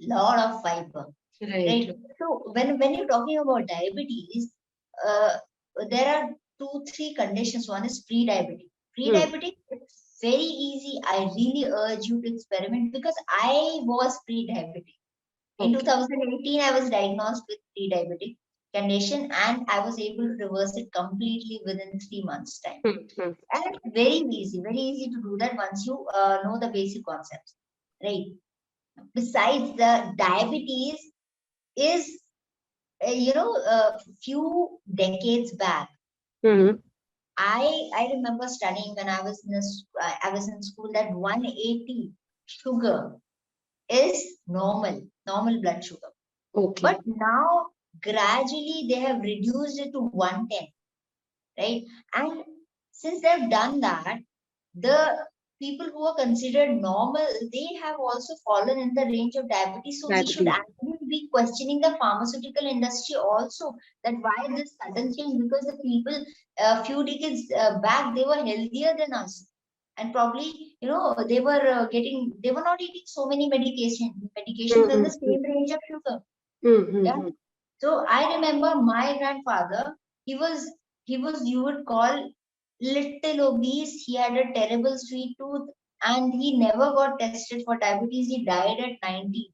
lot of fiber, Right. right? So when you're talking about diabetes, uh, there are two, three conditions. One is pre-diabetic. Pre-diabetic, it's very easy. I really urge you to experiment because I was pre-diabetic. In Okay. 2018, I was diagnosed with pre-diabetic condition and I was able to reverse it completely within 3 months' time. And it's very easy to do that once you know the basic concepts, right? Besides, the diabetes is, few decades back. I remember studying when I was in school that 180 sugar is normal blood sugar. Okay. But now gradually they have reduced it to 110, right? And since they've done that, the people who are considered normal, they have also fallen in the range of diabetes. So we should Diabetes. actually be questioning the pharmaceutical industry also, that why this sudden change, because the people a few decades back, they were healthier than us, and probably, they were not eating so many medications in the Mm-hmm. same range of sugar. Yeah. Mm-hmm. So I remember my grandfather, he was you would call little obese. He had a terrible sweet tooth, and he never got tested for diabetes. He died at 90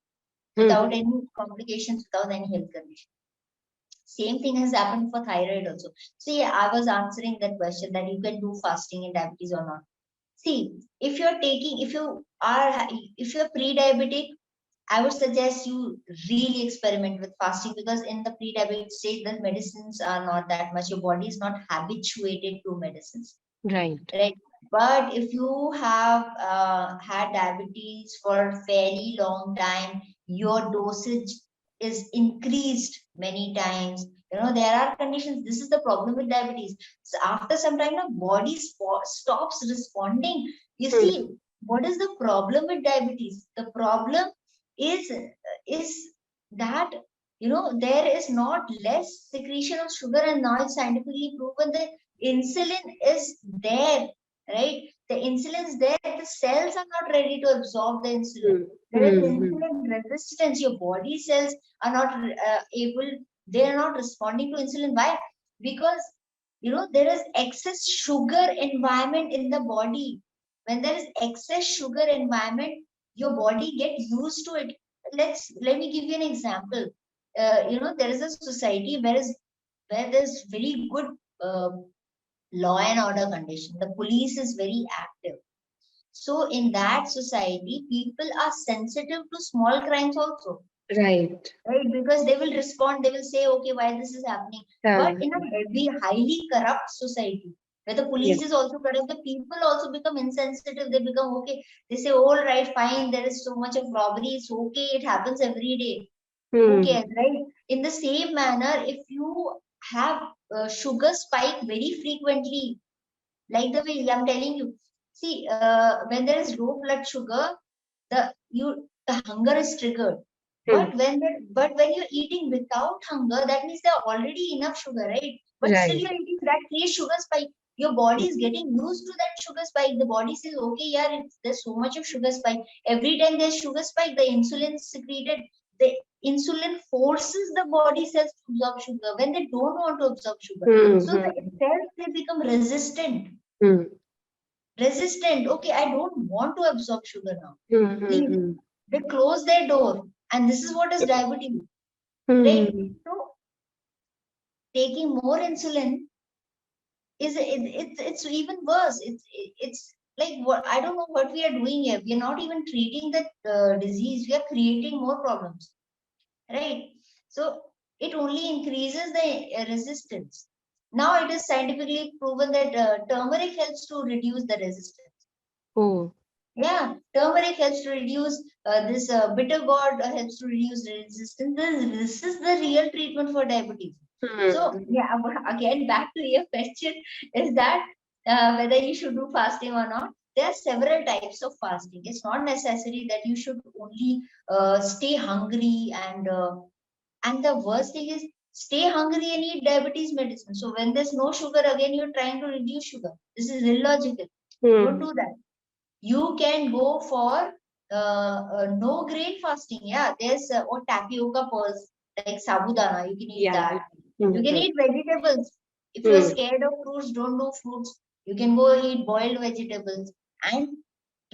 without Mm-hmm. any complications, without any health condition. Same thing has happened for thyroid also. So yeah, I was answering that question, that you can do fasting in diabetes or not. See, if you're pre-diabetic, I would suggest you really experiment with fasting, because in the pre-diabetic stage, the medicines are not that much. Your body is not habituated to medicines, Right. right? But if you have had diabetes for a fairly long time, your dosage is increased many times. There are conditions. This is the problem with diabetes. So after some time, the body stops responding. You see, Mm-hmm. what is the problem with diabetes? The problem is is that there is not less secretion of sugar, and now it's scientifically proven that insulin is there, right? The insulin is there, the cells are not ready to absorb the insulin. There is Mm-hmm. insulin resistance. Your body cells are not able, they are not responding to insulin. Why? Because there is excess sugar environment in the body. When there is excess sugar environment, your body get used to it. Let me give you an example. There is a society where there's very good uh, law and order condition. The police is very active. So in that society, people are sensitive to small crimes also, Right. right? Because they will respond, they will say, okay, why this is happening. But Yeah. in a heavy, highly corrupt society, where the Yeah. police is also corrupt, the people also become insensitive. They become okay. They say, all right, fine, there is so much of robbery. It's okay. It happens every day. Who Mm-hmm. cares, right? In the same manner, if you have sugar spike very frequently, like the way I'm telling you, see, when there is low blood sugar, the hunger is triggered. But when you're eating without hunger, that means there are already enough sugar, right? But still Right. you're eating, that creates sugar spike. Your body is getting used to that sugar spike. The body says, okay, yeah, there's so much of sugar spike. Every time there's sugar spike, the insulin is secreted. The insulin forces the body cells to absorb sugar when they don't want to absorb sugar. So the Mm-hmm. cells, they become resistant. Mm-hmm. Okay, I don't want to absorb sugar now. Please, Mm-hmm. they close their door, and this is what is diabetes, right? Mm-hmm. So taking more insulin it's even worse. It's like, what, I don't know what we are doing here. We are not even treating the disease. We are creating more problems, right? So it only increases the resistance. Now it is scientifically proven that turmeric helps to reduce the resistance. Oh. Yeah, turmeric helps to reduce this bitter gourd helps to reduce resistance. This is the real treatment for diabetes. So Mm-hmm. yeah, again back to your question, is that whether you should do fasting or not. There are several types of fasting. It's not necessary that you should only stay hungry, and the worst thing is stay hungry and eat diabetes medicine. So when there's no sugar, again you're trying to reduce sugar. This is illogical. Don't do that. You can go for no grain fasting. Yeah, there's or tapioca pearls like sabudana. You can eat Yeah. that. You can Mm-hmm. eat vegetables. If you are Mm. scared of fruits, don't do fruits. You can go eat boiled vegetables, and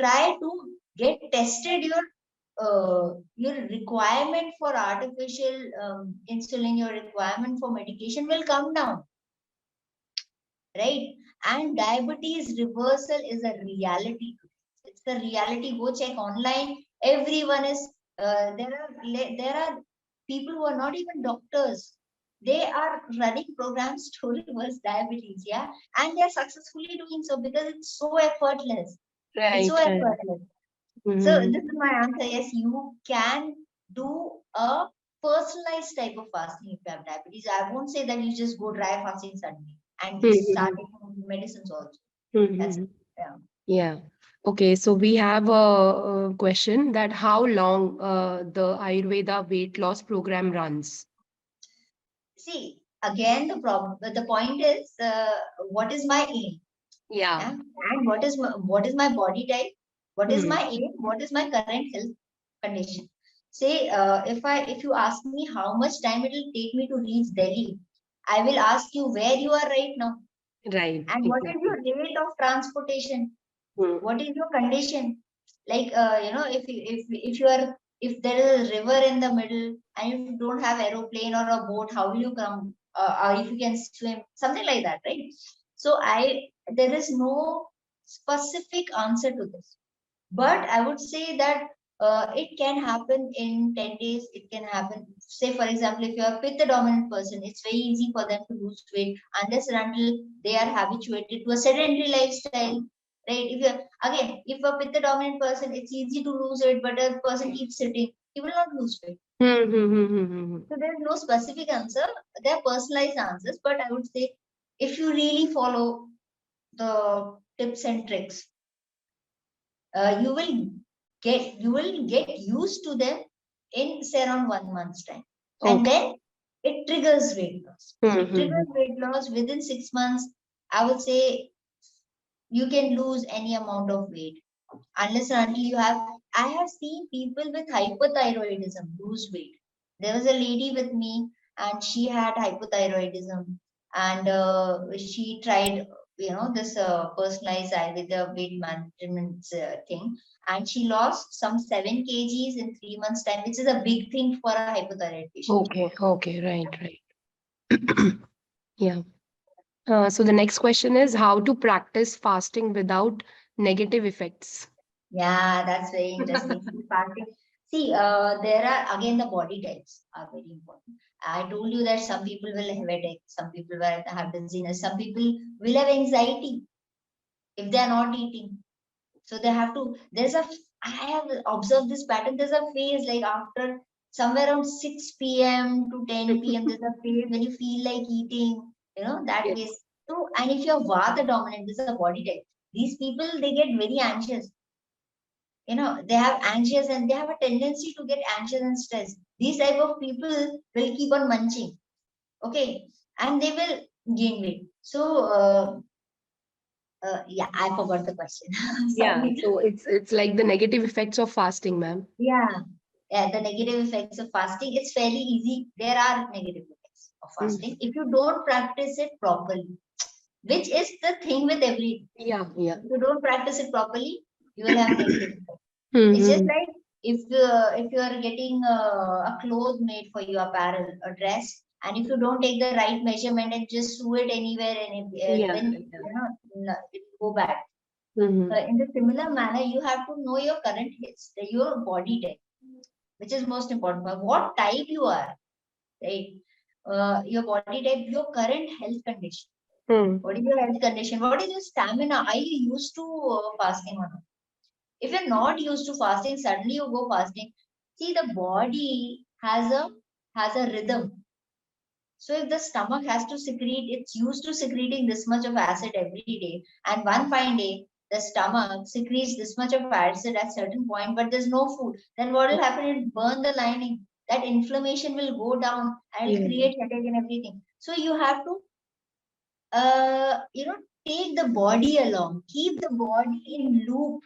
try to get tested your requirement for artificial insulin, your requirement for medication will come down, right? And diabetes reversal is a reality. It's a reality. Go check online. Everyone is there are people who are not even doctors. They are running programs to reverse diabetes, yeah, and they are successfully doing so because it's so effortless. It's so Right. Right. effortless. So Mm-hmm. this is my answer. Yes, you can do a personalized type of fasting if you have diabetes. I won't say that you just go dry fasting suddenly. and start Mm-hmm. taking medicines also. That's Mm-hmm. yeah. Yeah. Okay, so we have a question that how long the Ayurveda weight loss program runs? See, again, the point is, what is my aim? Yeah. Yeah? And what is my body type? What is Hmm. my aim? What is my current health condition? Say, if you ask me how much time it will take me to reach Delhi, I will ask you where you are right now Right, and what is your exactly. rate of transportation. Hmm. What is your condition? Like, if you are, if there is a river in the middle and you don't have aeroplane or a boat, how will you come? Or if you can swim, something like that, right? So there is no specific answer to this, but I would say that it can happen in 10 days. It can happen, say, for example, if you are a pitta dominant person, it's very easy for them to lose weight unless and until they are habituated to a sedentary lifestyle. Right? If you're again, if a pitta dominant person, it's easy to lose weight, but a person keeps sitting, he will not lose weight. Hmm, hmm, hmm, hmm, hmm, hmm. So there is no specific answer. There are personalized answers, but I would say if you really follow the tips and tricks, you will get used to them in say around 1 month's time, and Okay. then it triggers weight loss. Hmm, It hmm, triggers hmm. weight loss within 6 months. I would say you can lose any amount of weight unless and until you have. I have seen people with hypothyroidism lose weight. There was a lady with me, and she had hypothyroidism, and she tried, this personalized Ayurveda weight management thing, and she lost some 7 kgs in 3 months' time, which is a big thing for a hypothyroid patient. Okay, okay, right, right. Yeah. So the next question is how to practice fasting without negative effects. Yeah, that's very interesting. See, there are again the body types are very important. I told you that some people will have headache, some people will have dizziness, some people will have anxiety if they are not eating. So they have to. I have observed this pattern. There's a phase like after somewhere around 6 p.m. to 10 p.m. There's a phase when you feel like eating. That Yes. phase. So, and if you're Vata dominant, this is a body type. These people they get very anxious. They have anxious and they have a tendency to get anxious and stressed. These type of people will keep on munching, okay, and they will gain weight. So yeah, I forgot the question. Yeah, Sorry. so it's like the negative effects of fasting, ma'am. Yeah, yeah, the negative effects of fasting, it's fairly easy. There are negative effects of fasting Mm. if you don't practice it properly, which is the thing with everything. Yeah, yeah. If you don't practice it properly, you will have negative effects. It's just Mm-hmm. like if you are getting a cloth made for you, apparel, a dress, and if you don't take the right measurement and just sew it anywhere, and Yeah, then yeah. it will go bad. Mm-hmm. In the similar manner, you have to know your current hits, your body type, which is most important. But what type you are, right? Your body type, your current health condition. Hmm. What is your health condition? What is your stamina? Are you used to fasting or not? If you're not used to fasting, suddenly you go fasting. See, the body has a rhythm. So if the stomach has to secrete, it's used to secreting this much of acid every day, and one fine day the stomach secretes this much of acid at certain point, but there's no food. Then what will happen? It burn the lining. That inflammation will go down and will Yeah. create headache and everything. So you have to, take the body along, keep the body in loop.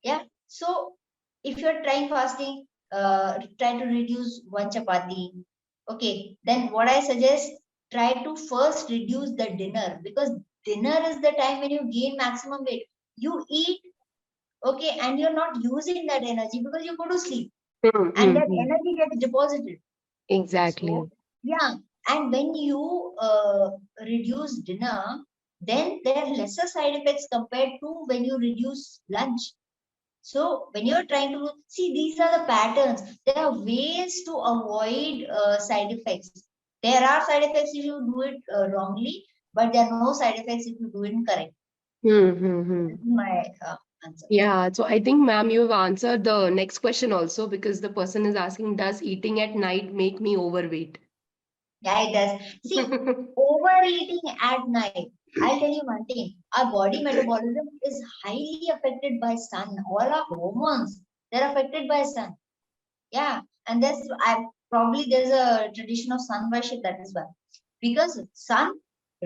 Yeah. So if you're trying fasting, try to reduce one chapati. Okay. Then what I suggest, try to first reduce the dinner, because dinner is the time when you gain maximum weight. You eat, okay, and you're not using that energy because you go to sleep and that Mm-hmm. energy gets deposited. So Exactly. yeah, and when you reduce dinner, then there are lesser side effects compared to when you reduce lunch. So when you're trying to see, these are the patterns. There are ways to avoid side effects. There are side effects if you do it wrongly, but there are no side effects if you do it correct. Mm-hmm. This is my answer. Yeah, so I think, ma'am, you have answered the next question also because the person is asking, does eating at night make me overweight? Yeah, it does. See, overeating at night. I'll tell you one thing. Our body metabolism is highly affected by sun. All our hormones, they're affected by sun. Yeah. And there's a tradition of sun worship, that is why. Because sun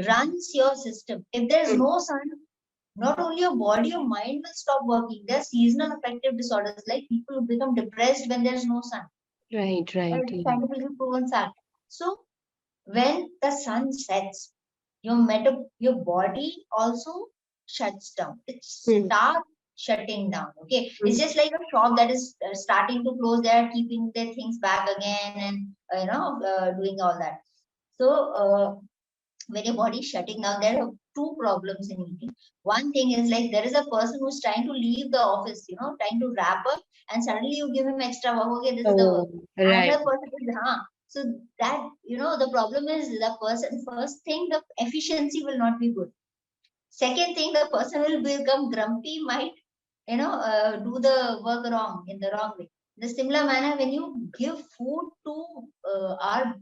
runs your system. If there's no sun, not only your body, your mind will stop working. There's seasonal affective disorders, like people who become depressed when there's no sun. Right, right. It's scientifically proven fact. So when the sun sets, your body also shuts down. It Hmm. starts shutting down. Okay, it's Hmm. just like a shop that is starting to close. They are keeping their things back again and doing all that. So when your body is shutting down, there are two problems in eating. One thing is like there is a person who's trying to leave the office, trying to wrap up, and suddenly you give him extra work. Okay, this is the work. Oh, right. Another person is, so that, the problem is the person, first thing, the efficiency will not be good. Second thing, the person will become grumpy, might, do the work wrong, in the wrong way. In the similar manner, when you give food to our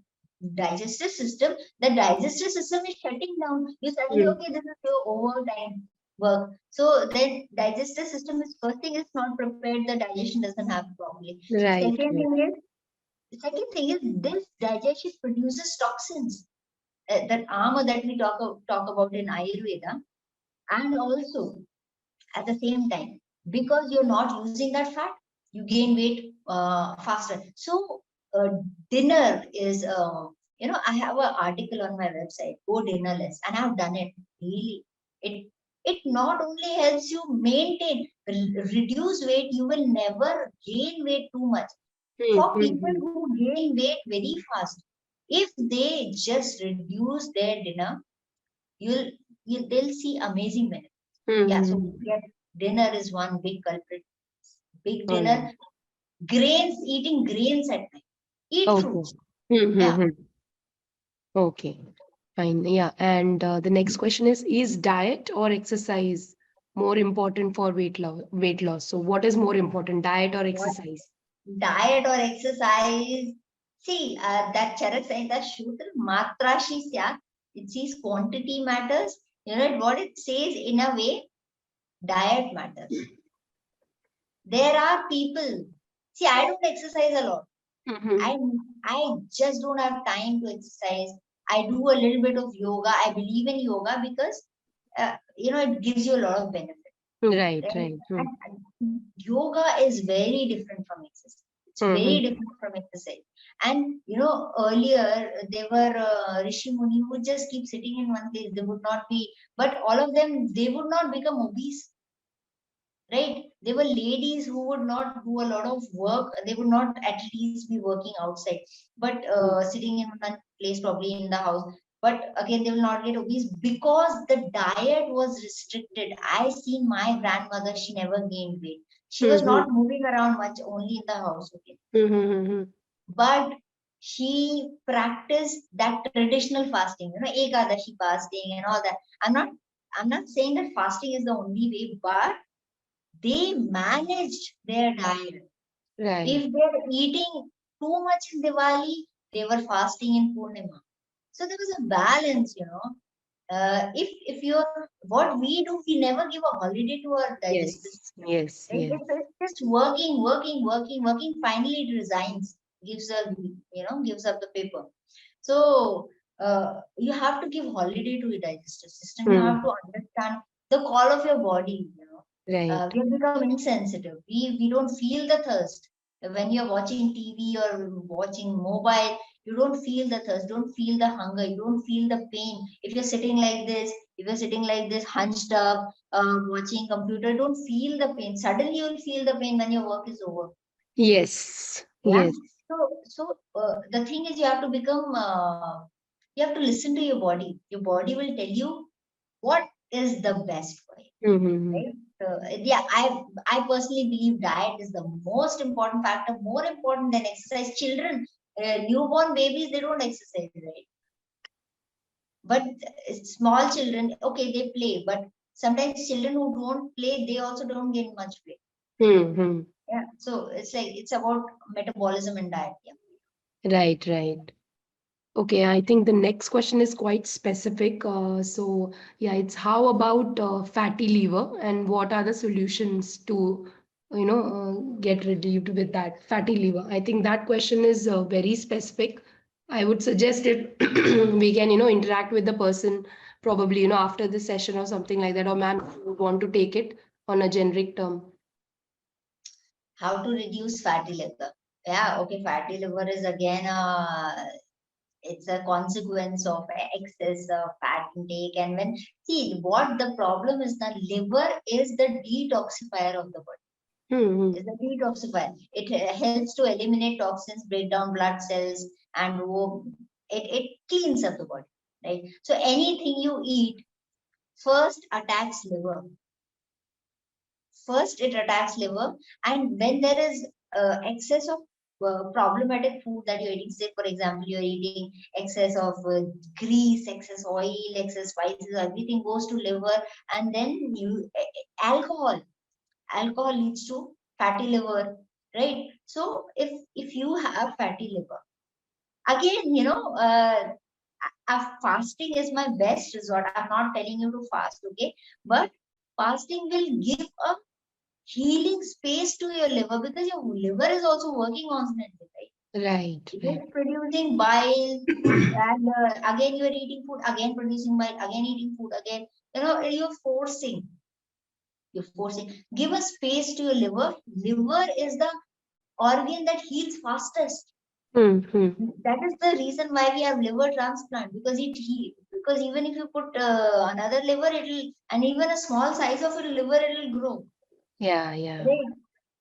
digestive system, the digestive system is shutting down. You suddenly, Hmm. okay, this is your overtime work. So then digestive system is, first thing is not prepared, the digestion doesn't happen properly. Right, Second right. thing is, this digestion produces toxins, that armor that we talk about in Ayurveda. And also at the same time, because you're not using that fat, you gain weight faster. So dinner is, I have an article on my website, Go Dinnerless, and I've done it. Really, it it not only helps you maintain, reduce weight, you will never gain weight too much. Hmm. For Hmm. people Hmm. who gain weight very fast, if they just reduce their dinner, you'll they'll see amazing benefits. Hmm. Yeah, so Hmm. yes, dinner is one big culprit. Big All right. dinner, grains, eating grains at night. Eat Okay. fruits. Hmm. Hmm. Yeah. Hmm. Okay. Fine. Yeah. And the next question is diet or exercise more important for weight loss? Weight loss. So, what is more important, diet or What exercise? diet or exercise? See, that Charak Samhita Shudra Matra she syat. It says quantity matters. What it says in a way, diet matters. There are people. See, I don't exercise a lot. I Mm-hmm. I just don't have time to exercise. I do a little bit of yoga. I believe in yoga because it gives you a lot of benefit. Right, Right? right. Hmm. And yoga is very different from exercise. It's very Mm-hmm. different from exercise. And earlier there were Rishi Muni who would just keep sitting in one place. They would not be, but all of them, they would not become obese, right? They were ladies who would not do a lot of work. They would not at least be working outside, but sitting in one place, probably in the house. But again, they will not get obese because the diet was restricted. I seen my grandmother; she never gained weight. She was Mm-hmm. not moving around much, only in the house. Okay, Mm-hmm. but she practiced that traditional fasting. Ekadashi fasting and all that. I'm not saying that fasting is the only way, but they managed their diet. Right. If they're eating too much in Diwali, they were fasting in Purnima. So there was a balance. If you're, what we do, we never give a holiday to our digestive Yes. system. Yes. Right? Yes. It's just working, working, working, working. Finally, it resigns, gives up the paper. So you have to give holiday to your digestive system. You have Hmm. to understand the call of your body. Right. We have become insensitive. We don't feel the thirst when you're watching TV or watching mobile. You don't feel the thirst, don't feel the hunger, you don't feel the pain. If you're sitting like this, hunched up, watching computer, don't feel the pain. Suddenly you'll feel the pain when your work is over. Yes. Yeah. Yes. So the thing is, you have to listen to your body. Your body will tell you what is the best for you. Mm-hmm. Right? Yeah, I personally believe diet is the most important factor, more important than exercise. Children, newborn babies, they don't exercise, right? But small children, okay, they play, but sometimes children who don't play, they also don't gain much weight. Mm-hmm. Yeah, so it's about metabolism and diet. Yeah. Right. Right. Okay, I think the next question is quite specific. So, yeah, it's how about fatty liver and what are the solutions to, get relieved with that fatty liver? I think that question is very specific. I would suggest if we can, interact with the person probably, after the session or something like that, or ma'am, if you would want to take it on a generic term. How to reduce fatty liver? Yeah, okay. Fatty liver is again it's a consequence of excess fat intake. And when see what the problem is, the liver is the detoxifier of the body. Hmm. Is the detoxifier. It helps to eliminate toxins, break down blood cells, and it cleans up the body. Right. So anything you eat first attacks liver. First it attacks liver, and when there is excess of problematic food that you're eating, say for example you're eating excess of grease, excess oil, excess spices, everything goes to liver. And then you alcohol alcohol leads to fatty liver, right? So if you have fatty liver, again, fasting is my best resort. I'm not telling you to fast, okay? But fasting will give a healing space to your liver, because your liver is also working constantly, right? Right, It right, is producing bile, and again you are eating food, again producing bile, again eating food, again, you're forcing. Give a space to your liver. Liver is the organ that heals fastest. hmm. That is the reason why we have liver transplant, because it heals. Because even if you put another liver, it'll, and even a small size of a liver, it'll grow. Yeah, yeah, Right.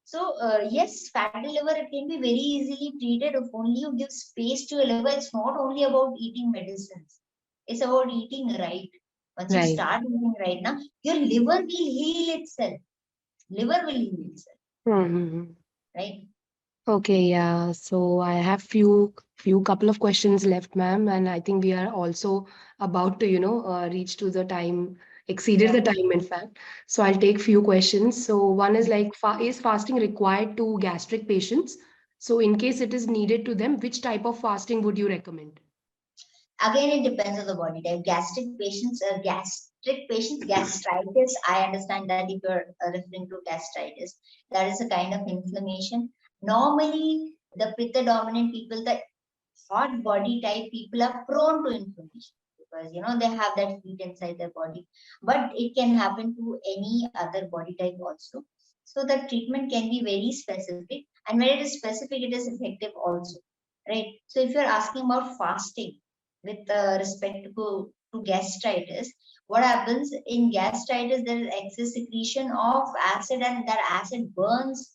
So, yes, fatty liver, it can be very easily treated if only you give space to your liver. It's not only about eating medicines, it's about eating right. Once you right. start eating right now, your liver will heal itself. Liver will heal itself, Hmm. right? Okay, yeah. So I have few couple of questions left, ma'am, and I think we are also about to, reach to the time, exceeded Yeah. the time, in fact. So I'll take few questions. So one is like, is fasting required to gastric patients? So in case it is needed to them, which type of fasting would you recommend? Again, it depends on the body type. Gastric patients, gastritis. I understand that if you're referring to gastritis, that is a kind of inflammation. Normally, the pitta dominant people, the hot body type people are prone to inflammation, because they have that heat inside their body. But it can happen to any other body type also. So the treatment can be very specific, and when it is specific, it is effective also, right? So if you're asking about fasting with respect to gastritis, what happens in gastritis? There is excess secretion of acid, and that acid burns,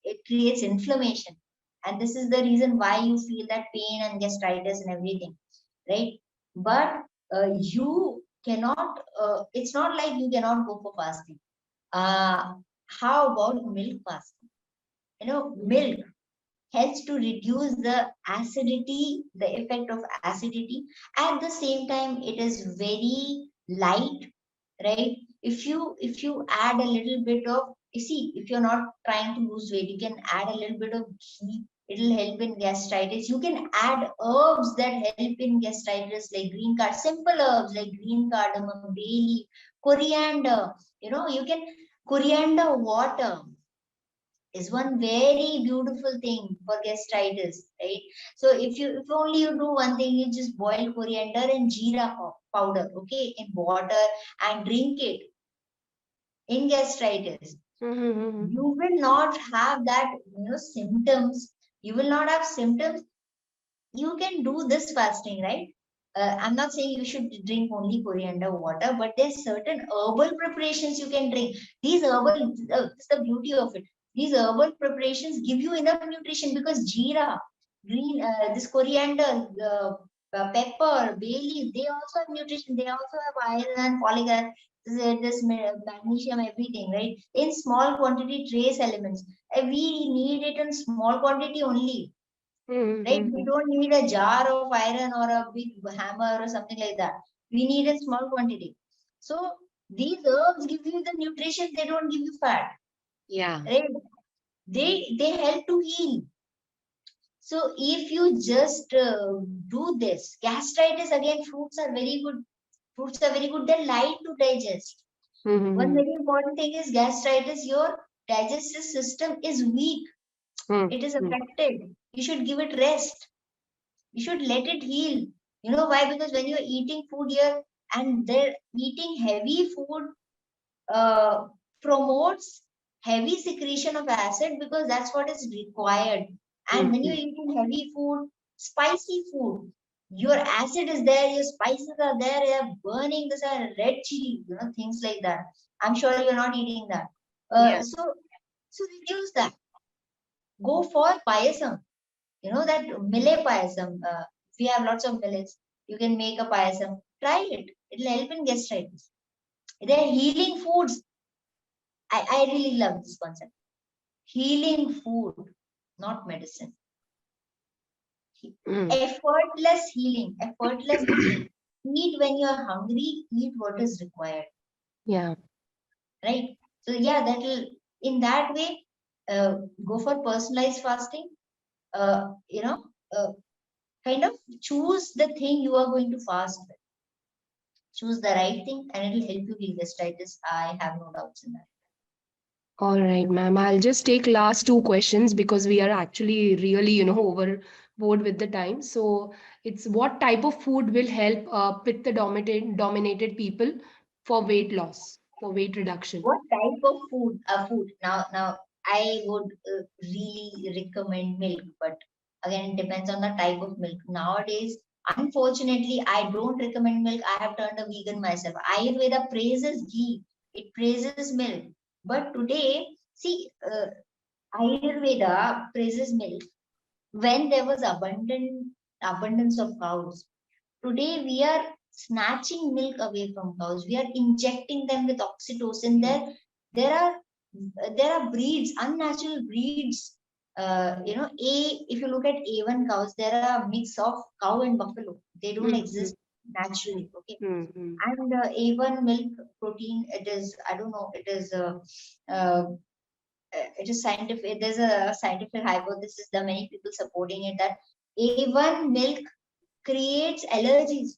it creates inflammation. And this is the reason why you feel that pain and gastritis and everything, right? But you cannot, it's not like you cannot go for fasting. Uh, how about milk fasting? Milk helps to reduce the acidity, the effect of acidity. At the same time, it is very light, right? If you add a little bit of, you see, if you're not trying to lose weight, you can add a little bit of ghee. It'll help in gastritis. You can add herbs that help in gastritis, like simple herbs like green cardamom, bay leaf, coriander. You can coriander water is one very beautiful thing for gastritis, right? So if only you do one thing, you just boil coriander and jeera powder, okay, in water, and drink it in gastritis. Mm-hmm. You will not have that, symptoms. You will not have symptoms. You can do this fasting, right? I'm not saying you should drink only coriander water, but there's certain herbal preparations you can drink. These herbal, it's the beauty of it. These herbal preparations give you enough nutrition, because jeera, this coriander, pepper, bay leaf, they also have nutrition. They also have iron and folic acid, this magnesium, everything, right? In small quantity, trace elements. We need it in small quantity only, right? We Mm-hmm. don't need a jar of iron or a big hammer or something like that. We need a small quantity. So these herbs give you the nutrition, they don't give you fat, Yeah. right? They help to heal. So if you just do this, gastritis again, fruits are very good. Fruits are very good. They're light to digest. One Mm-hmm. very important thing is gastritis. Your digestive system is weak. It is Mm-hmm. affected. You should give it rest. You should let it heal. You know why? Because when you're eating food here and they're eating heavy food, uh, promotes heavy secretion of acid because that's what is required. And when you're Mm-hmm. eating heavy food, spicy food, your acid is there, your spices are there, you're burning this red chili, things like that. I'm sure you're not eating that. Yeah. So reduce that. Go for payasam. You know that millet payasam. We have lots of millets. You can make a payasam. Try it. It'll help in gastritis. They're healing foods. I really love this concept. Healing food, not medicine. Mm. Effortless healing. Effortless meaning eat when you're hungry, eat what is required. Yeah. Right? So yeah, that'll in that way, go for personalized fasting. Uh, you know, uh, kind of choose the thing you are going to fast with. Choose the right thing and it'll help you heal gastritis. I have no doubts in that. All right, ma'am. I'll just take last two questions because we are actually really, overboard with the time. So it's what type of food will help pitta dominated people for weight loss, for weight reduction? What type of food? Food. Now, I would really recommend milk, but again, it depends on the type of milk. Nowadays, unfortunately, I don't recommend milk. I have turned a vegan myself. Ayurveda praises ghee. It praises milk. But today, see, Ayurveda praises milk when there was abundance of cows. Today we are snatching milk away from cows. We are injecting them with oxytocin. There are breeds, unnatural breeds. If you look at A1 cows, there are a mix of cow and buffalo. They don't Mm-hmm. exist naturally. Okay, Mm-hmm. and A1 milk protein. It is, I don't know. Uh, it is scientific. There's a scientific hypothesis. There are many people supporting it that A1 milk creates allergies,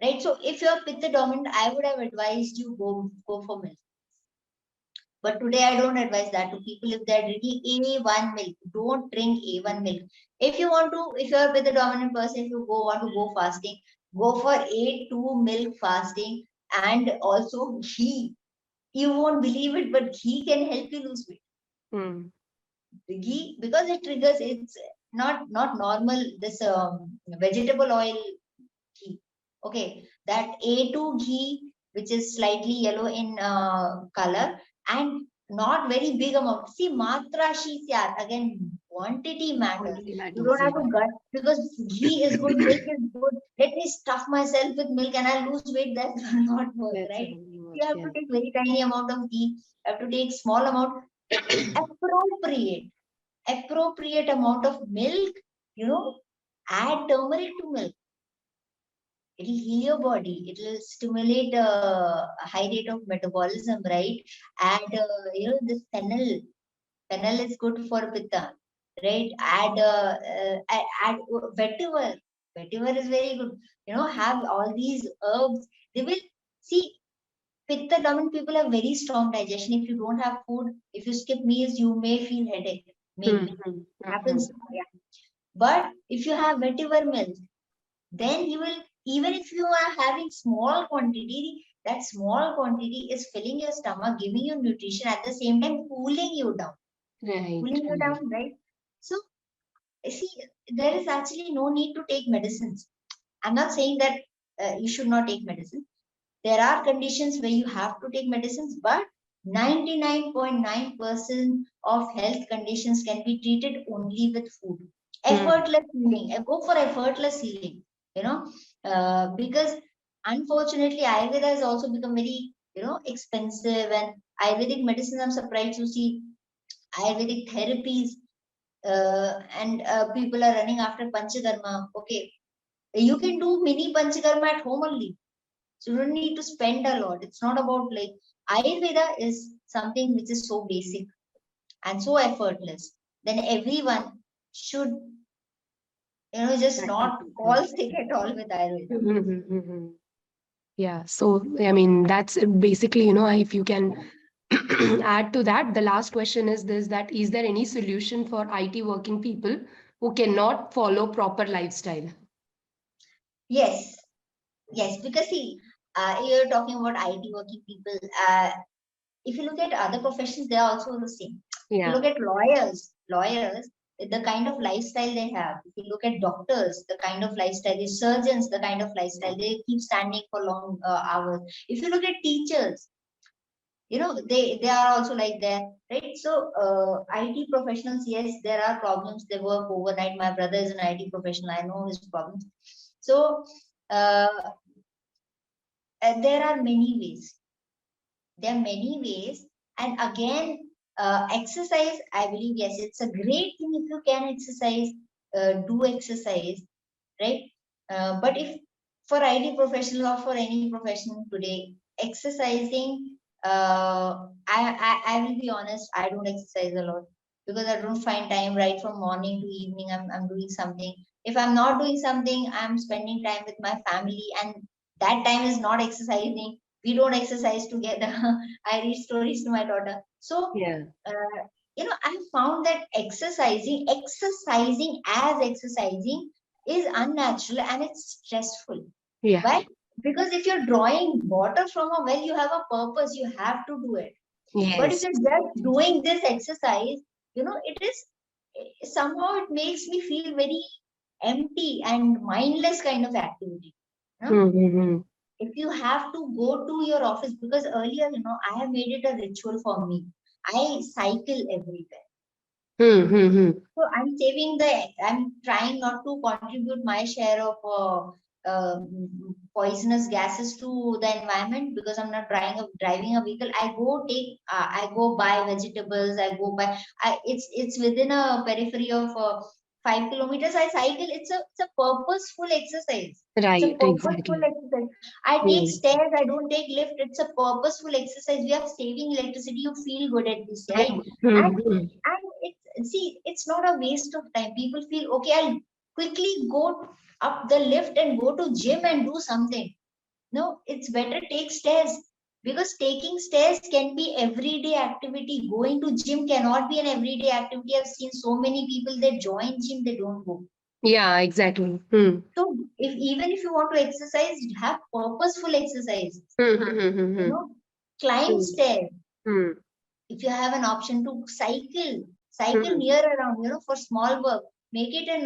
right? So if you're pitta dominant, I would have advised you go for milk. But today I don't advise that to people. If they're drinking A1 milk, don't drink A1 milk. If you're pitta dominant person, if you want to go fasting, go for A2 milk fasting and also ghee. You won't believe it, but ghee can help you lose weight. Mm. The ghee, because it triggers, it's not normal this vegetable oil ghee. Okay, that A2 ghee, which is slightly yellow in color and not very big amount. See, matra sheets, yeah, again, quantity matters. Quantity You matters, don't have yeah. to gut because ghee is good, milk is good. Let me stuff myself with milk and I lose weight. That will not work, That's a right? healthy You work, have yeah. to take very tiny amount of ghee. You have to take small amount, appropriate, appropriate amount of milk. You know, add turmeric to milk. It'll heal your body. It'll stimulate a high rate of metabolism, right? And this fennel. Fennel is good for pitta, right? Add vetiver. Vetiver is very good. Have all these herbs. They will see. Pitta dominant people have very strong digestion. If you don't have food, if you skip meals, you may feel headache. Maybe Mm-hmm. Mm-hmm. happens. Yeah. But if you have vetiver milk, then you will, even if you are having small quantity, that small quantity is filling your stomach, giving you nutrition, at the same time cooling you down. Right, Cooling you right. down, right? So see, there is actually no need to take medicines. I'm not saying that you should not take medicine. There are conditions where you have to take medicines, but 99.9% of health conditions can be treated only with food. Mm. Effortless healing. Go for effortless healing. Because unfortunately, Ayurveda has also become very expensive, and Ayurvedic medicine. I'm surprised to see Ayurvedic therapies, and people are running after Panchakarma. Okay, you can do mini Panchakarma at home only, so you don't need to spend a lot. It's not about like Ayurveda is something which is so basic and so effortless. Then everyone, should, just not fall sick at all with Ayurveda. Yeah, so I mean, that's basically, if you can add to that, the last question is this, that is there any solution for IT working people who cannot follow proper lifestyle? Yes, yes, because see, you're talking about IT working people. If you look at other professions, they are also the same. If you Yeah, look at lawyers, the kind of lifestyle they have. If you look at doctors, the kind of lifestyle, the surgeons, the kind of lifestyle, they keep standing for long hours. If you look at teachers, they are also like that, right? So IT professionals, yes, there are problems. They work overnight. My brother is an IT professional. I know his problems. So uh, there are many ways. There are many ways. And again, exercise, I believe, yes, it's a great thing if you can exercise, do exercise, right? But if for IT professional or for any profession today, exercising, I will be honest, I don't exercise a lot because I don't find time. Right from morning to evening, I'm doing something. If I'm not doing something, I'm spending time with my family, and that time is not exercising. We don't exercise together. I read stories to my daughter. So, yeah, I found that exercising as exercising is unnatural and it's stressful. yeah, Why? Because if you're drawing water from a well, you have a purpose, you have to do it. But if yes, you're just doing this exercise, it is somehow it makes me feel very empty and mindless kind of activity. You know? mm-hmm. If you have to go to your office, because earlier, I have made it a ritual for me. I cycle everywhere. Mm-hmm. So I'm trying not to contribute my share of poisonous gases to the environment because I'm not driving a vehicle. I go buy vegetables. It's within a periphery of 5 kilometers. I cycle. It's a purposeful exercise. It's a Right, purposeful exactly. exercise. I take Mm. stairs. I don't take lift. It's a purposeful exercise. We are saving electricity. You feel good at this, right? And Mm-hmm. it's not a waste of time. People feel, okay, I'll quickly go up the lift and go to gym and do something. No, it's better take stairs, because taking stairs can be everyday activity. Going to gym cannot be an everyday activity. I've seen so many people, they join gym, they don't go. Yeah, exactly. Mm. So even if you want to exercise, have purposeful exercise. Mm-hmm. Climb stairs. Mm. If you have an option to cycle Mm. near around, for small work, make it a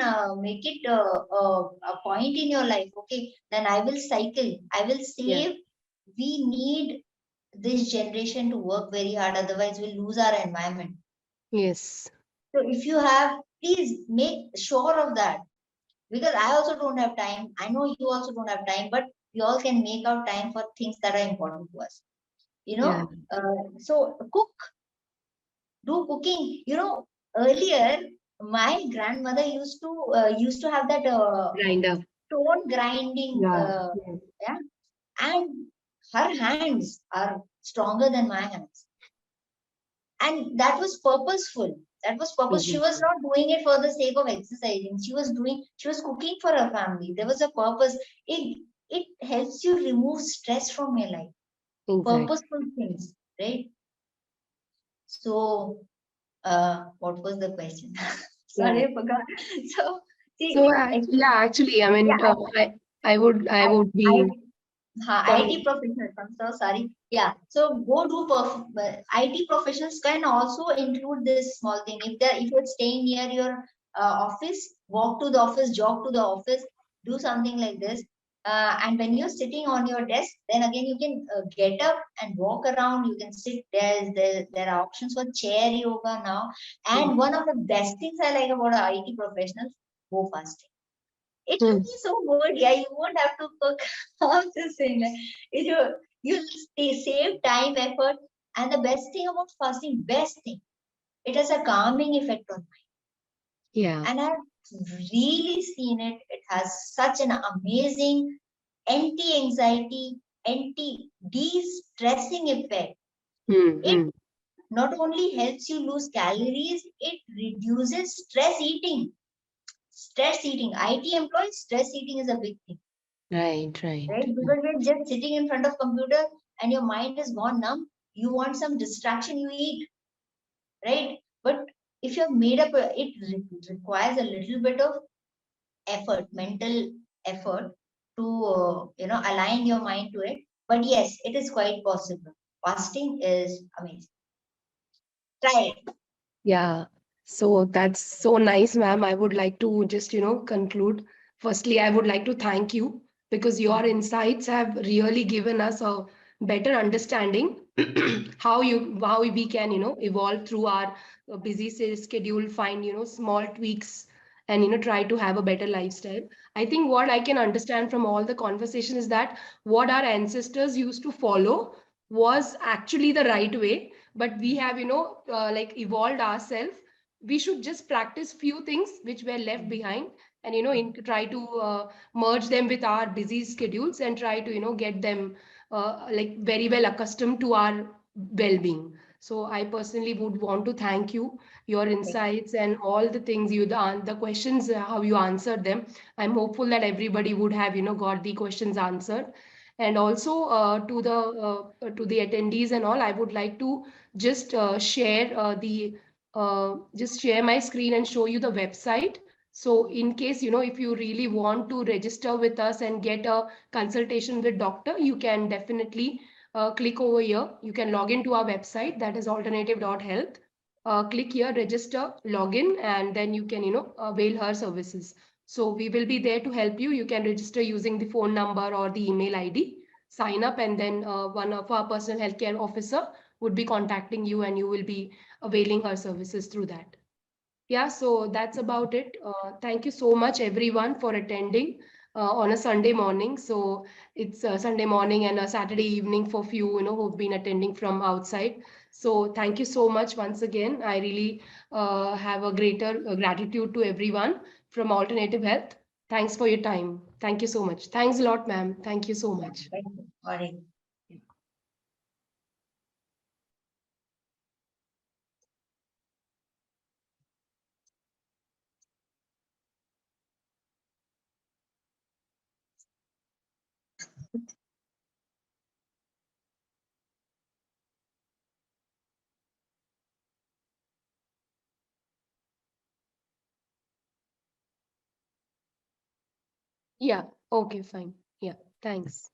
point in your life. Okay, then I will cycle, I will Yeah. save. We need this generation to work very hard, otherwise we'll lose our environment. Yes. So if you have, please make sure of that, because I also don't have time. I know you also don't have time, but we all can make out time for things that are important to us. Yeah. So cook, do cooking. Earlier my grandmother used to have that Grind up. stone grinding, Yeah. Yeah. yeah, and her hands are stronger than my hands, and that was purposeful. That was purpose. She was Exactly. not doing it for the sake of exercising. She was cooking for her family. There was a purpose. It helps you remove stress from your life. Exactly. Purposeful things, right? So what was the question? Yeah. Sorry, I forgot. So, So see, yeah, actually, I mean, yeah, I would I, be. IT professionals. I'm so sorry. Yeah. So go do IT professionals can also include this small thing. If you're staying near your office, walk to the office, jog to the office, do something like this. And when you're sitting on your desk, then again you can get up and walk around. You can sit there. There are options for chair yoga now. And one of the best things I like about IT professionals, go fasting. It will Mm. be so good. Yeah, you won't have to cook. I'm just saying that. You'll save time, effort. And the best thing about fasting, best thing, it has a calming effect on mind. Yeah. And I've really seen it. It has such an amazing anti-anxiety, anti-de-stressing effect. It Mm-hmm. not only helps you lose calories, it reduces stress eating. Stress eating. IT employees, stress eating is a big thing, Right, right. right? Because you're just sitting in front of computer and your mind is gone numb. You want some distraction, you eat, right? But if you're made up, requires a little bit of effort, mental effort to align your mind to it. But yes, it is quite possible. Fasting is amazing. Try it. Yeah. So that's so nice, ma'am. I would like to just, conclude. Firstly, I would like to thank you because your insights have really given us a better understanding how we can, evolve through our busy schedule, find, small tweaks and, try to have a better lifestyle. I think what I can understand from all the conversation is that what our ancestors used to follow was actually the right way, but we have like evolved ourselves. We should just practice few things which were left behind, and try to merge them with our busy schedules and try to get them like very well accustomed to our well-being. So I personally would want to thank you, your insights and all the things the questions, how you answered them. I'm hopeful that everybody would have got the questions answered. And also to the attendees and all, I would like to just share my screen and show you the website. So in case if you really want to register with us and get a consultation with doctor, you can definitely click over here. You can log into our website, that is alternative.health. Click here, register, login, and then you can avail her services. So we will be there to help you. You can register using the phone number or the email ID, sign up, and then one of our personal healthcare officer would be contacting you and you will be availing her services through that. Yeah, so that's about it. Thank you so much, everyone, for attending on a Sunday morning. So it's a Sunday morning and a Saturday evening for few, who've been attending from outside. So thank you so much once again. I really have a greater gratitude to everyone from Alternative Health. Thanks for your time. Thank you so much. Thanks a lot, ma'am. Thank you so much. Thank you. All right. Yeah. Okay, fine. Yeah. Thanks.